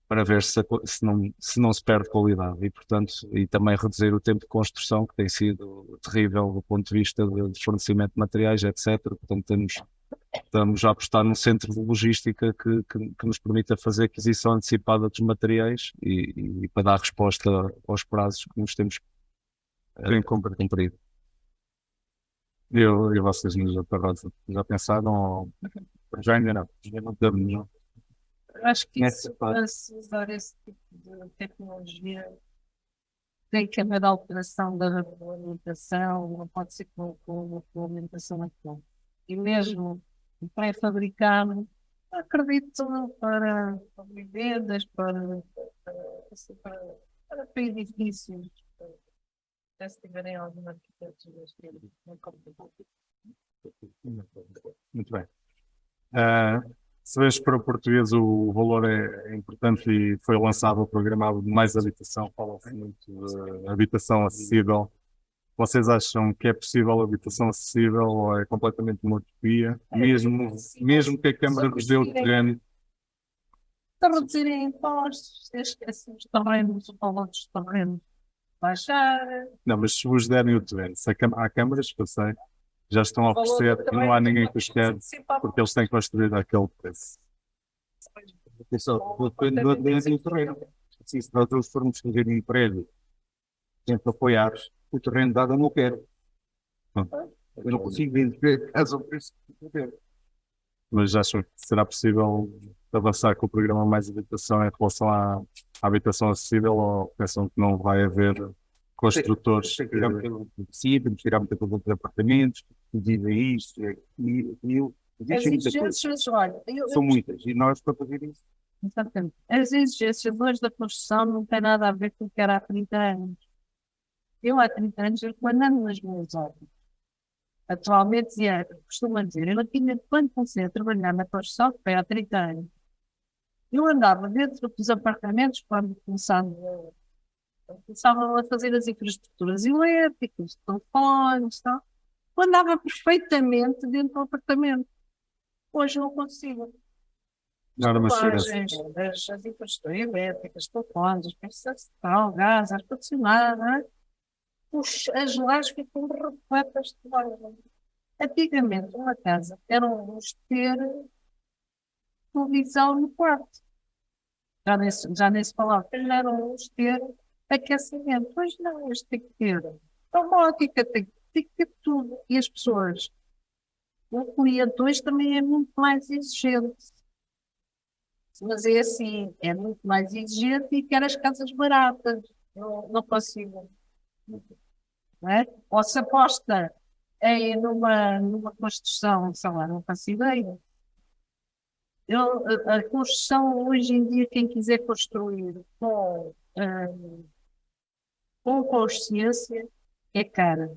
Para ver se não se perde qualidade e, portanto, e também reduzir o tempo de construção, que tem sido terrível do ponto de vista de fornecimento de materiais, etc. Portanto, estamos a apostar num centro de logística que nos permita fazer aquisição antecipada dos materiais e para dar resposta aos prazos que nos temos cumprido. E vocês nos já pensaram? Ou... Já ainda não. Ainda não temos, não. Eu acho que isso, para se usar esse tipo de tecnologia, tem que haver alteração da regulamentação, não pode ser com a regulamentação atual. E mesmo pré-fabricado, acredito para vivendas, para edifícios, se tiverem alguma arquitetura, não complicado. Muito bem. Se vês para o português o valor é importante e foi lançado o programa de Mais Habitação, fala-se muito de habitação acessível. Vocês acham que é possível habitação acessível ou é completamente uma utopia? Mesmo que a Câmara vos dê o terreno? Se reduzirem impostos, se esquecem os terrenos, o valor dos terrenos baixar. Não, mas se vos derem o terreno, se há câmaras que eu sei, já estão a oferecer e não há ninguém que os quer porque eles têm que construir aquele preço. Atenção, depende do terreno. Se nós formos fazer um prédio, sempre apoiar, o terreno dado eu não quero. Eu não consigo vender casa ao preço que eu quero. Mas acham que será possível avançar com o programa Mais Habitação em relação à habitação acessível ou pensam que não vai haver construtores? Temos que tirar muita coisa dos apartamentos, dizer isto, aquilo. As exigências, olha, São muitas e nós para fazer isso. Exatamente. As exigências hoje da construção não têm nada a ver com o que era há 30 anos. Eu há 30 anos, quando ando nas minhas obras, atualmente costumo dizer, eu tinha, quando comecei a trabalhar na construção, que foi há 30 anos, eu andava dentro dos apartamentos quando começavam a fazer as infraestruturas elétricas, telefones, tal. Eu andava perfeitamente dentro do apartamento. Hoje não consigo. As infraestruturas elétricas, telefones, as tal, gás, ar-condicionado, as lajes ficam repletas de água. Antigamente, uma casa era um luxo ter televisão no quarto. Já nesse falava, era um luxo ter aquecimento. Hoje não, hoje tem que ter domótica, tem que ter tudo. E as pessoas, o cliente hoje também é muito mais exigente. Mas é assim, é muito mais exigente e quer as casas baratas. Não consigo. Não é? Ou se aposta numa construção, sei lá, não faço ideia. A construção, hoje em dia, quem quiser construir com consciência, é cara.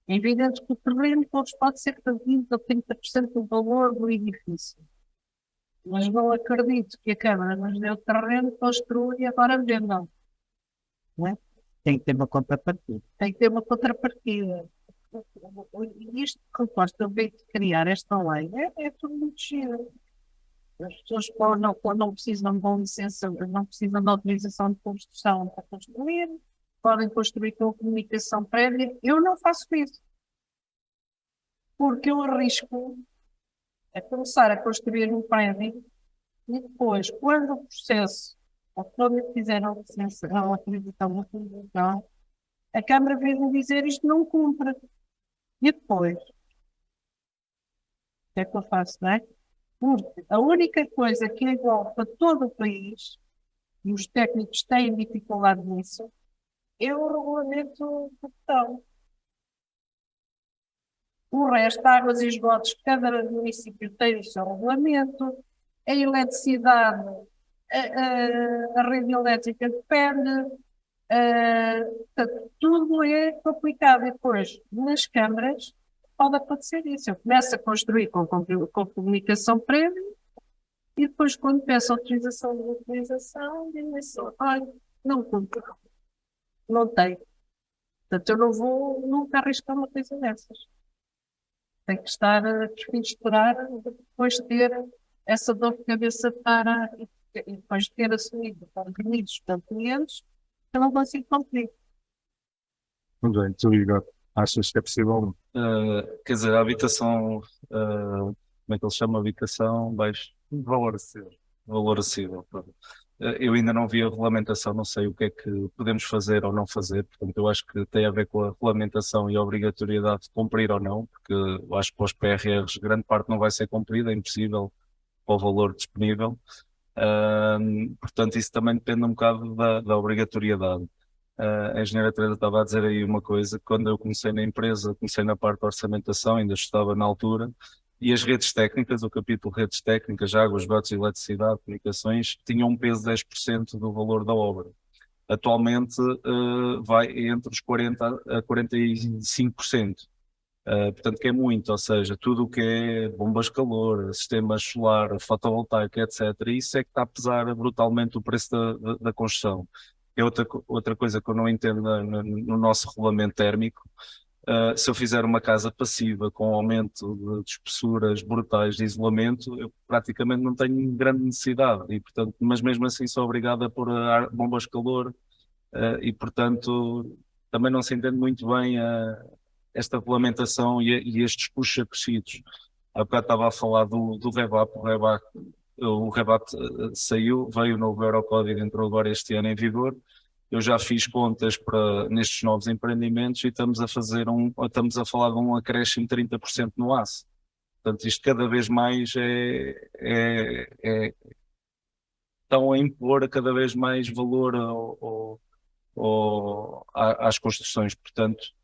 É evidente que o terreno pode ser de 20% a 30% do valor do edifício. Mas não acredito que a Câmara nos dê o terreno, construa e agora vendam. Não é? Tem que ter uma contrapartida. Tem que ter uma contrapartida. E isto que gosta de criar esta lei é tudo muito giro. As pessoas quando não precisam de licença, não precisam de autorização de construção para construir, podem construir com comunicação prévia. Eu não faço isso. Porque eu arrisco a começar a construir um prédio e depois, quando o processo, ou quando fizeram a licença, a autorização de construção, a Câmara veio-me dizer isto não cumpre. E depois, o que é que eu faço, não é? Porque a única coisa que é igual para todo o país, e os técnicos têm dificuldade nisso, é o regulamento de botão. O resto, águas e esgotos, cada município tem o seu regulamento, a eletricidade, a rede elétrica depende, portanto, tudo é complicado. E depois, nas câmaras, pode acontecer isso. Eu começo a construir com comunicação prévia e depois, quando peço autorização de utilização, digo assim, olha, não cumpro, não tenho. Portanto, eu não vou nunca arriscar uma coisa dessas. Tem que estar a esperar, depois ter essa dor de cabeça para e depois ter assumido compromissos com clientes que eu não consigo cumprir. Muito bem, tu, Igor, achas que é possível? Quer dizer, a habitação, como é que ele chama? Habitação baixo Valor acessível. valor acessível. Pronto. Eu ainda não vi a regulamentação, não sei o que é que podemos fazer ou não fazer, portanto, eu acho que tem a ver com a regulamentação e a obrigatoriedade de cumprir ou não, porque eu acho que para os PRRs grande parte não vai ser cumprida, é impossível para o valor disponível. Portanto, isso também depende um bocado da obrigatoriedade. A engenheira Teresa estava a dizer aí uma coisa, quando eu comecei na empresa, comecei na parte da orçamentação, ainda estava na altura, e as redes técnicas, o capítulo redes técnicas, água, esgotos, eletricidade, comunicações, tinham um peso de 10% do valor da obra. Atualmente vai entre os 40% a 45%. Portanto, que é muito, ou seja, tudo o que é bombas de calor, sistemas solar, fotovoltaico, etc. Isso é que está a pesar brutalmente o preço da construção. É outra coisa que eu não entendo no nosso regulamento térmico. Se eu fizer uma casa passiva com aumento de espessuras brutais de isolamento, eu praticamente não tenho grande necessidade, e, portanto, mas mesmo assim sou obrigado a pôr bombas de calor, e portanto também não se entende muito bem esta regulamentação e estes custos acrescidos. Há bocado estava a falar do REVAP. O REVAP saiu, veio o novo Eurocódigo, entrou agora este ano em vigor. Eu já fiz contas nestes novos empreendimentos e estamos a falar de um acréscimo de 30% no aço. Portanto, isto cada vez mais estão a impor cada vez mais valor às construções. Portanto,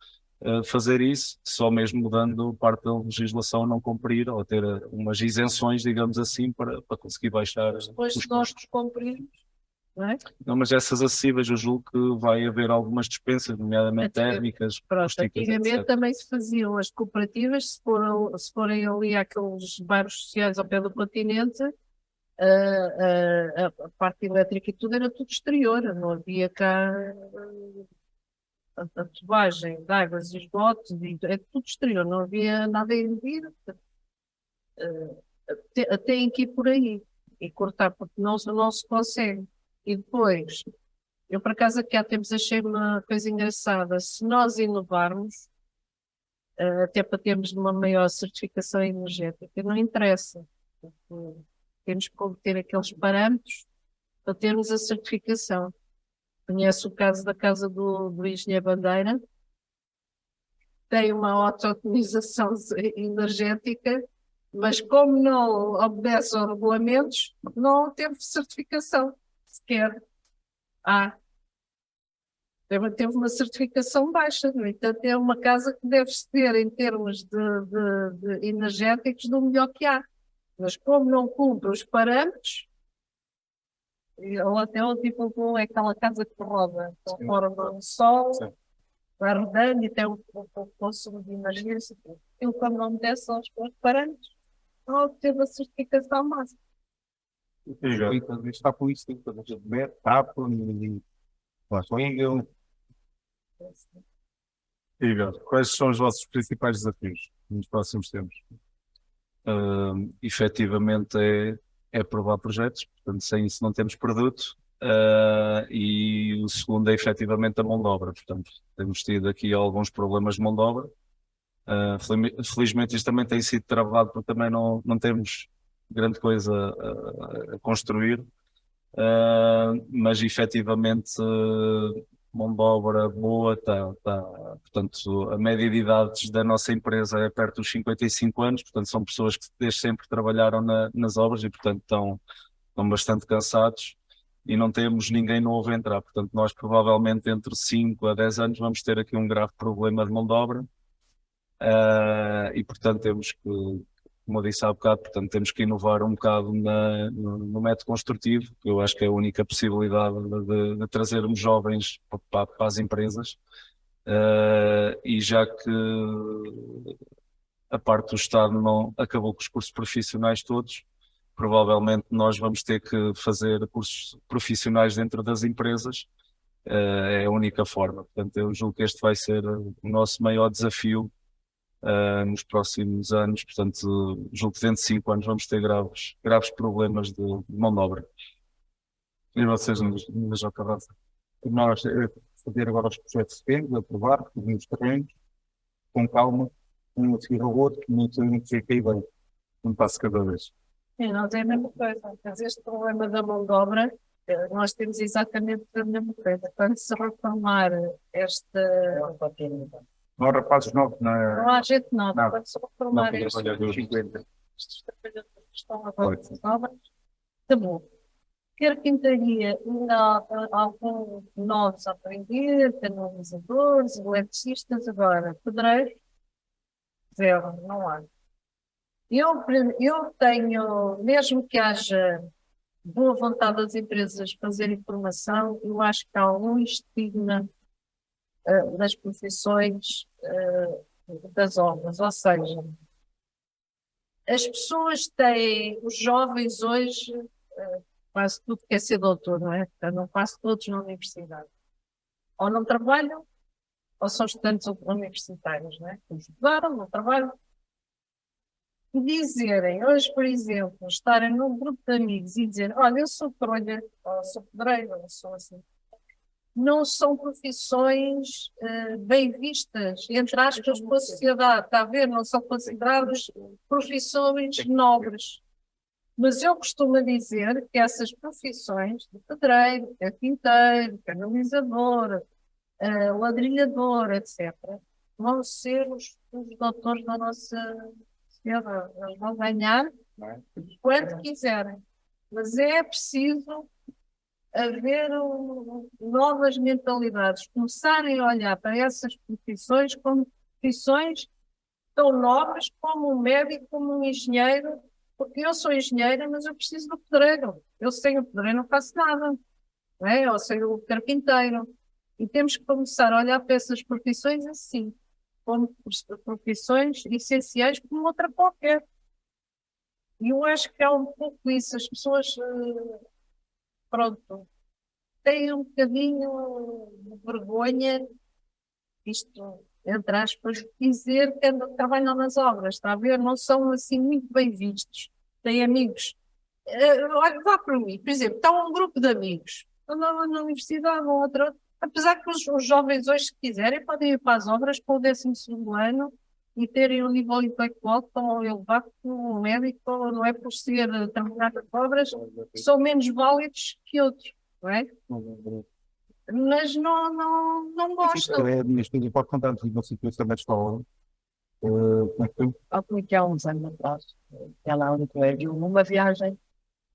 fazer isso só mesmo mudando parte da legislação, não cumprir ou ter umas isenções, digamos assim, para conseguir baixar Depois, os se nós custos. cumprirmos, não é? Não, mas essas acessíveis, eu julgo que vai haver algumas dispensas, nomeadamente térmicas, Pronto, acústicas, antigamente etc. também se faziam as cooperativas, se forem ali àqueles bairros sociais ao pé do continente, a parte elétrica e tudo era tudo exterior, não havia cá a tubagem de águas e esgotos, é tudo exterior, não havia nada a vir, têm que ir por aí e cortar, porque não se consegue. E depois, eu por acaso aqui há tempos achei uma coisa engraçada, se nós inovarmos, até para termos uma maior certificação energética, não interessa, porque temos que obter aqueles parâmetros para termos a certificação. Conhece o caso da casa do engenheiro Bandeira, tem uma auto-otimização energética, mas como não obedece aos regulamentos, não teve certificação sequer. Teve uma certificação baixa, no entanto, é uma casa que deve ter, em termos de energéticos, do melhor que há. Mas como não cumpre os parâmetros, ou até o tipo bom é aquela casa que roda, fora do sol, vai rodando e tem um consumo de energia. Ele, quando não desce aos parâmetros, não obteve a certificação máxima. Está por isso, tem que fazer de backup e swing. Igor, quais são os vossos principais desafios nos próximos tempos? Efetivamente é é aprovar projetos, portanto, sem isso não temos produto. E o segundo é efetivamente a mão de obra, portanto, temos tido aqui alguns problemas de mão de obra. Felizmente isto também tem sido travado porque também não temos grande coisa a construir, mas efetivamente mão de obra boa portanto a média de idades da nossa empresa é perto dos 55 anos, portanto são pessoas que desde sempre trabalharam nas obras e portanto estão bastante cansados e não temos ninguém novo a entrar, portanto nós provavelmente entre 5 a 10 anos vamos ter aqui um grave problema de mão de obra. E portanto temos que, como eu disse há bocado, portanto, temos que inovar um bocado no método construtivo, que eu acho que é a única possibilidade de trazermos jovens para as empresas. E já que a parte do Estado não acabou com os cursos profissionais todos, provavelmente nós vamos ter que fazer cursos profissionais dentro das empresas. É a única forma. Portanto, eu julgo que este vai ser o nosso maior desafio nos próximos anos, portanto, julgo que dentro de 5 anos vamos ter graves problemas de mão de obra. E vocês na J Rosa? Nós fazer agora os projetos de terrenos, aprovar, fazer os terrenos, com calma, um a seguir ao outro, não sei o que aí vai. Um passo cada vez. Sim, nós é a mesma coisa, mas este problema da mão de obra, nós temos exatamente a mesma coisa. Quando se reformar esta... Nós, rapazes novos, Não há gente nova, Não. quando se reformar estes trabalhadores 50. trabalhadores que estão agora nas obras, está bom. Carpintaria, ainda há alguns novos a aprender, canalizadores, eletricistas, agora, pedreiros, zero, não há. Eu tenho, mesmo que haja boa vontade das empresas fazerem formação, eu acho que há algum estigma das profissões das obras, ou seja, as pessoas têm, os jovens hoje, quase tudo quer ser doutor, não é? Não quase todos na universidade. Ou não trabalham, ou são estudantes universitários, não é? Estudaram, não trabalham. E dizerem, hoje, por exemplo, estarem num grupo de amigos e dizer, olha, eu sou trolha, ou sou pedreiro, ou sou assim. Não são profissões bem vistas, entre aspas, pela sociedade, está a ver? Não são consideradas profissões nobres. Mas eu costumo dizer que essas profissões de pedreiro, carpinteiro, canalizador, ladrilhador, etc., vão ser os doutores da nossa sociedade. Eles vão ganhar quanto quiserem. Mas é preciso haver novas mentalidades, começarem a olhar para essas profissões como profissões tão nobres como um médico, como um engenheiro, porque eu sou engenheira, mas eu preciso do pedreiro. Eu sem o pedreiro não faço nada, não é? Eu sei o carpinteiro. E temos que começar a olhar para essas profissões assim, como profissões essenciais como outra qualquer. E eu acho que há um pouco isso. As pessoas, pronto, têm um bocadinho de vergonha, isto, entre aspas, dizer que trabalham nas obras, está a ver? Não são assim muito bem vistos. Têm amigos. Olha, vá para mim, por exemplo, está um grupo de amigos, andam na universidade ou outra, apesar que os jovens hoje, se quiserem, podem ir para as obras com o 12º ano e terem um nível intelectual tão elevado como um médico, não é por ser trabalhar nas obras, são menos válidos que outros, não é? Mas não gostam. A minha filha pode contar uma situação da escola. Como é que foi? Há que há uns anos atrás, ela no colégio, numa viagem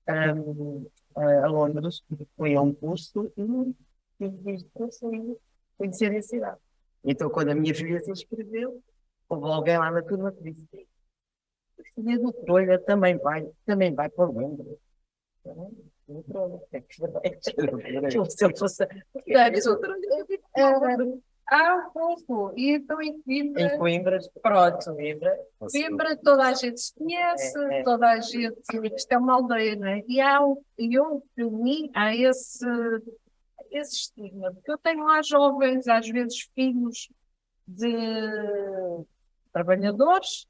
a Londres, foi a um curso e fiz curso e conhecer a cidade. Então, quando a minha filha se inscreveu, houve alguém lá na turma que disse: a filha do Trolha também vai para Londres. Há um pouco, e então em Em Coimbra, pronto, Coimbra, Coimbra toda a gente se conhece, toda a gente, isto é uma aldeia, não é? E eu, para mim, há esse estigma, porque eu tenho lá jovens, às vezes filhos de trabalhadores,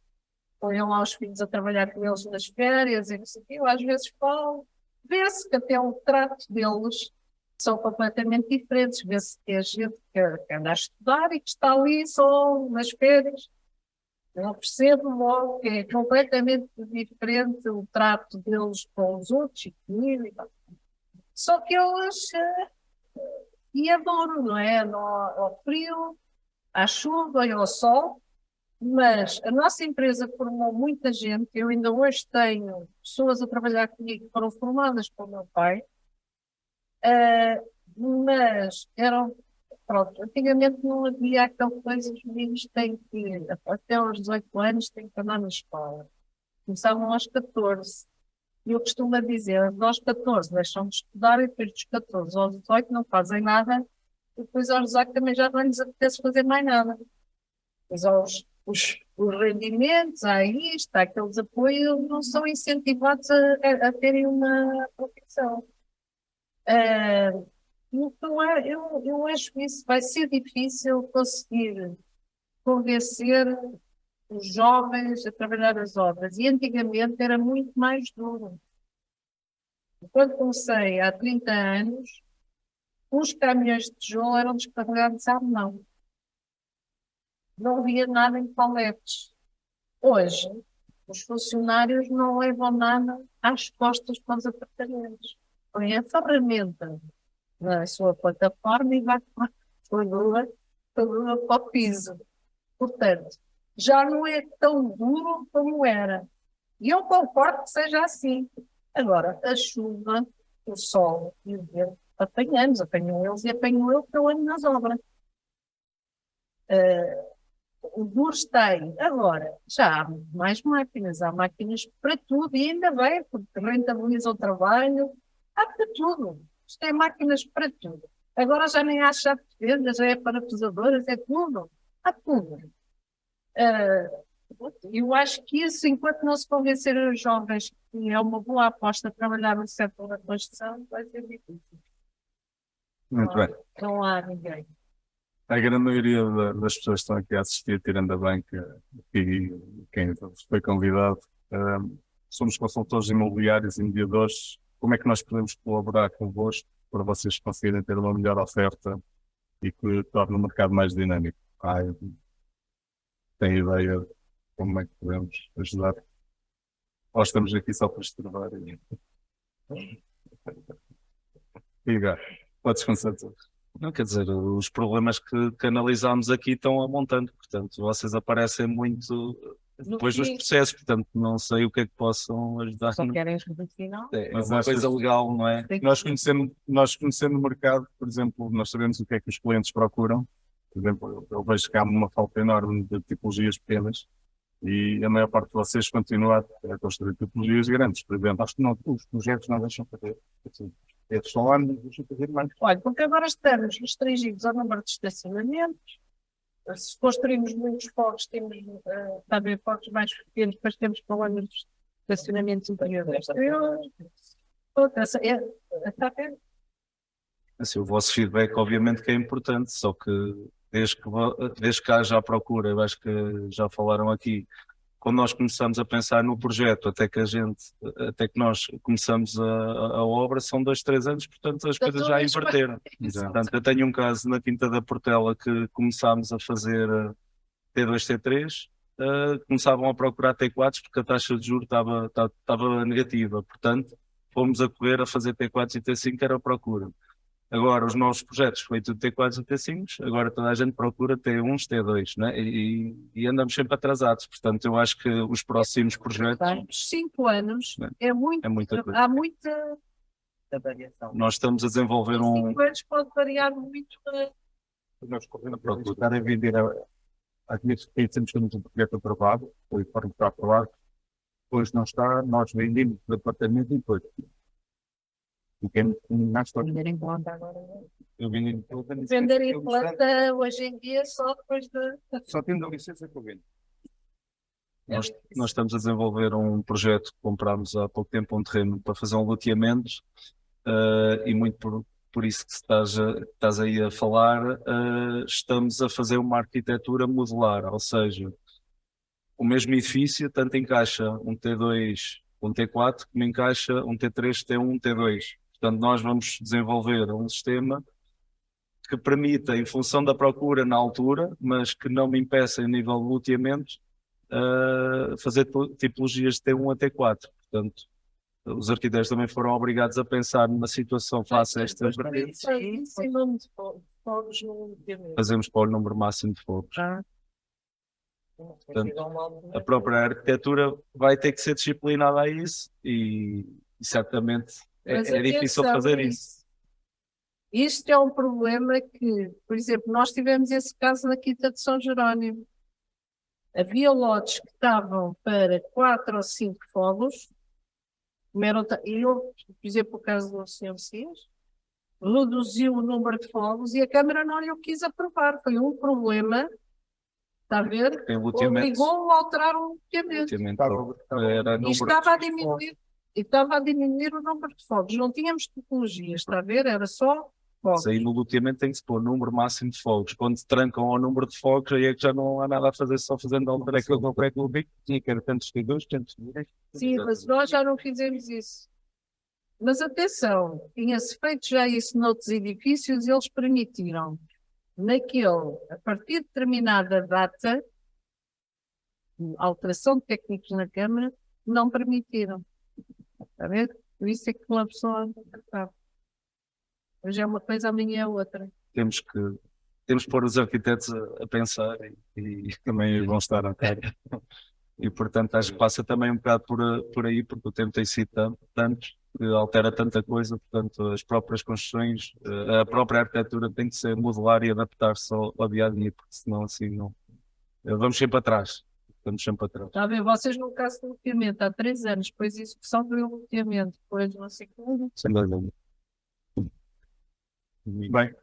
põem lá os filhos a trabalhar com eles nas férias e não sei o quê. Eu às vezes falo, vê-se que até o trato deles são completamente diferentes. Vê-se que é gente que anda a estudar e que está ali só nas férias. Eu percebo logo que é completamente diferente o trato deles com os outros e comigo e tal. Só que eles e adoram, não é? Ao frio, à chuva e ao sol. Mas a nossa empresa formou muita gente. Eu ainda hoje tenho pessoas a trabalhar comigo que foram formadas pelo meu pai, mas eram, pronto, antigamente não havia aquela coisa, os meninos têm que, até aos 18 anos, têm que andar na escola. Começavam aos 14. E eu costumo dizer, aos 14 deixam de estudar e depois dos 14 aos 18 não fazem nada, e depois aos 18 também já não lhes apetece fazer mais nada. Pois os rendimentos, há isto, há aqueles apoios, não são incentivados a terem uma profissão. Então, eu acho que isso vai ser difícil conseguir convencer os jovens a trabalhar as obras. E antigamente era muito mais duro. Quando comecei há 30 anos, os caminhões de tijolo eram descarregados à mão. Não havia nada em paletes. Hoje, os funcionários não levam nada às costas para os apartamentos. Põe a ferramenta na sua plataforma e vai com a grua para o piso. Portanto, já não é tão duro como era. E eu concordo que seja assim. Agora, a chuva, o sol e o vento, apanham eles e apanham eu que eu ando nas obras. O duro está aí. Agora, já há mais máquinas, há máquinas para tudo, e ainda bem, porque rentabiliza o trabalho, há para tudo. Isto é máquinas para tudo. Agora já nem há chave de fenda, já é parafusadoras, é tudo. Há tudo. Eu acho que isso, enquanto não se convencer os jovens que é uma boa aposta trabalhar no setor da construção, vai ser difícil. Muito bem. Não há ninguém. A grande maioria das pessoas que estão aqui a assistir, tirando a banca e quem foi convidado, somos consultores imobiliários e mediadores. Como é que nós podemos colaborar convosco para vocês conseguirem ter uma melhor oferta e que torne o mercado mais dinâmico? Tem ideia de como é que podemos ajudar? Ou estamos aqui só para estorvar? Diga, podes começar tu. Não, quer dizer, os problemas que analisámos aqui estão a montando, portanto, vocês aparecem muito depois dos fim. processos, portanto, não sei o que é que possam ajudar. Só querem as no final? É Mas uma achas- coisa legal, não é? Nós conhecendo o mercado, por exemplo, nós sabemos o que é que os clientes procuram. Por exemplo, eu vejo que há uma falta enorme de tipologias pequenas e a maior parte de vocês continua a construir tipologias grandes. Por exemplo, Acho que não, os projetos não deixam fazer. Assim, é só ano, deixam fazer mais. Olha, porque agora estamos restringidos ao número de estacionamentos. Se construímos muitos fogos, temos também fogos mais pequenos, depois temos problemas de estacionamentos interiores. Está a ver? Assim, o vosso feedback, obviamente, que é importante, só que desde que haja a procura, eu acho que já falaram aqui, quando nós começamos a pensar no projeto, até que nós começamos a obra, são 2, 3 anos, portanto as coisas já inverteram. Portanto, eu tenho um caso na Quinta da Portela que começámos a fazer T2, T3, começavam a procurar T4s porque a taxa de juros estava negativa, portanto fomos a correr a fazer T4s e T5 era a procura. Agora, os novos projetos foi tudo T4s e T5s, agora toda a gente procura T1s, T2, né? E andamos sempre atrasados. Portanto, eu acho que os próximos projetos. 5 anos é muito. É muita coisa. Há muita. variação. Nós estamos a desenvolver 5 anos pode variar muito. Nós corremos a estar a vender às vezes temos um projeto aprovado, foi para estar aprovado, depois não está, nós vendemos o apartamento e depois. Ficamos na história. Vender em planta agora. Eu vendi em planta. Vender em planta hoje em dia só depois de. Só tendo a licença que eu vendo. Nós estamos a desenvolver um projeto que comprámos há pouco tempo um terreno para fazer um loteamento e muito por isso que estás aí a falar, estamos a fazer uma arquitetura modular, ou seja, o mesmo edifício tanto encaixa um T2, um T4, como encaixa um T3, T1, T2. Portanto, nós vamos desenvolver um sistema que permita, em função da procura na altura, mas que não me impeça em nível de loteamento, fazer tipologias de T1 a T4. Portanto, os arquitetos também foram obrigados a pensar numa situação face a esta vertente. Isso em nome de fogos no loteamento. Fazemos para o número máximo de fogos. A própria arquitetura vai ter que ser disciplinada a isso e certamente Mas é difícil atenção, fazer isso. Isto é um problema que, por exemplo, nós tivemos esse caso na Quinta de São Jerónimo. Havia lotes que estavam para 4 ou 5 fogos, e houve, por exemplo, o caso do Sr. Messias, reduziu o número de fogos e a Câmara não lhe o quis aprovar. Foi um problema, está a ver? Tem loteamentos. Obrigou-o a alterar o loteamento. Era E número. estava a diminuir o número de fogos. Não tínhamos topologias, está a ver? Era só fogos. Aí no loteamento tem que se pôr o número máximo de fogos. Quando se trancam ao número de fogos, aí é que já não há nada a fazer, só fazendo alterar aquilo que eu quero que eu vi. Tinha que era tantos T2, tantos T3. Sim, mas nós já não fizemos isso. Mas atenção, tinha-se feito já isso noutros edifícios e eles permitiram, a partir de determinada data, alteração de técnicos na Câmara, não permitiram. Está a ver? Por isso é que uma pessoa não sabe. Hoje é uma coisa, amanhã é outra. Temos que pôr os arquitetos a pensar e Também vão estar a cara. e, portanto, acho que passa também um bocado por aí, porque o tempo tem sido tanto que altera tanta coisa, portanto, as próprias construções, a própria arquitetura tem que ser modular e adaptar-se ao dia a dia, porque senão assim não. Vamos sempre atrás. Estamos sempre atrás. Está a ver? Vocês no caso do loteamento há 3 anos, depois execução do loteamento, depois não sei como. Sem dúvida. Bem,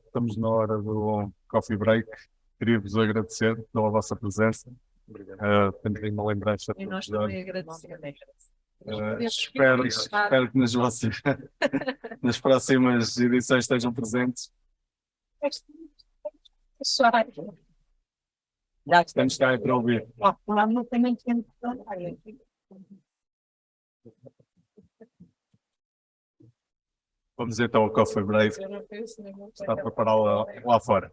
estamos na hora do coffee break. Queria-vos agradecer pela vossa presença. Temos aí uma lembrança. E nós também agradecemos. Espero que nas próximas edições estejam presentes. Estamos cá para ouvir. Vamos então ao coffee break. Está preparado lá fora.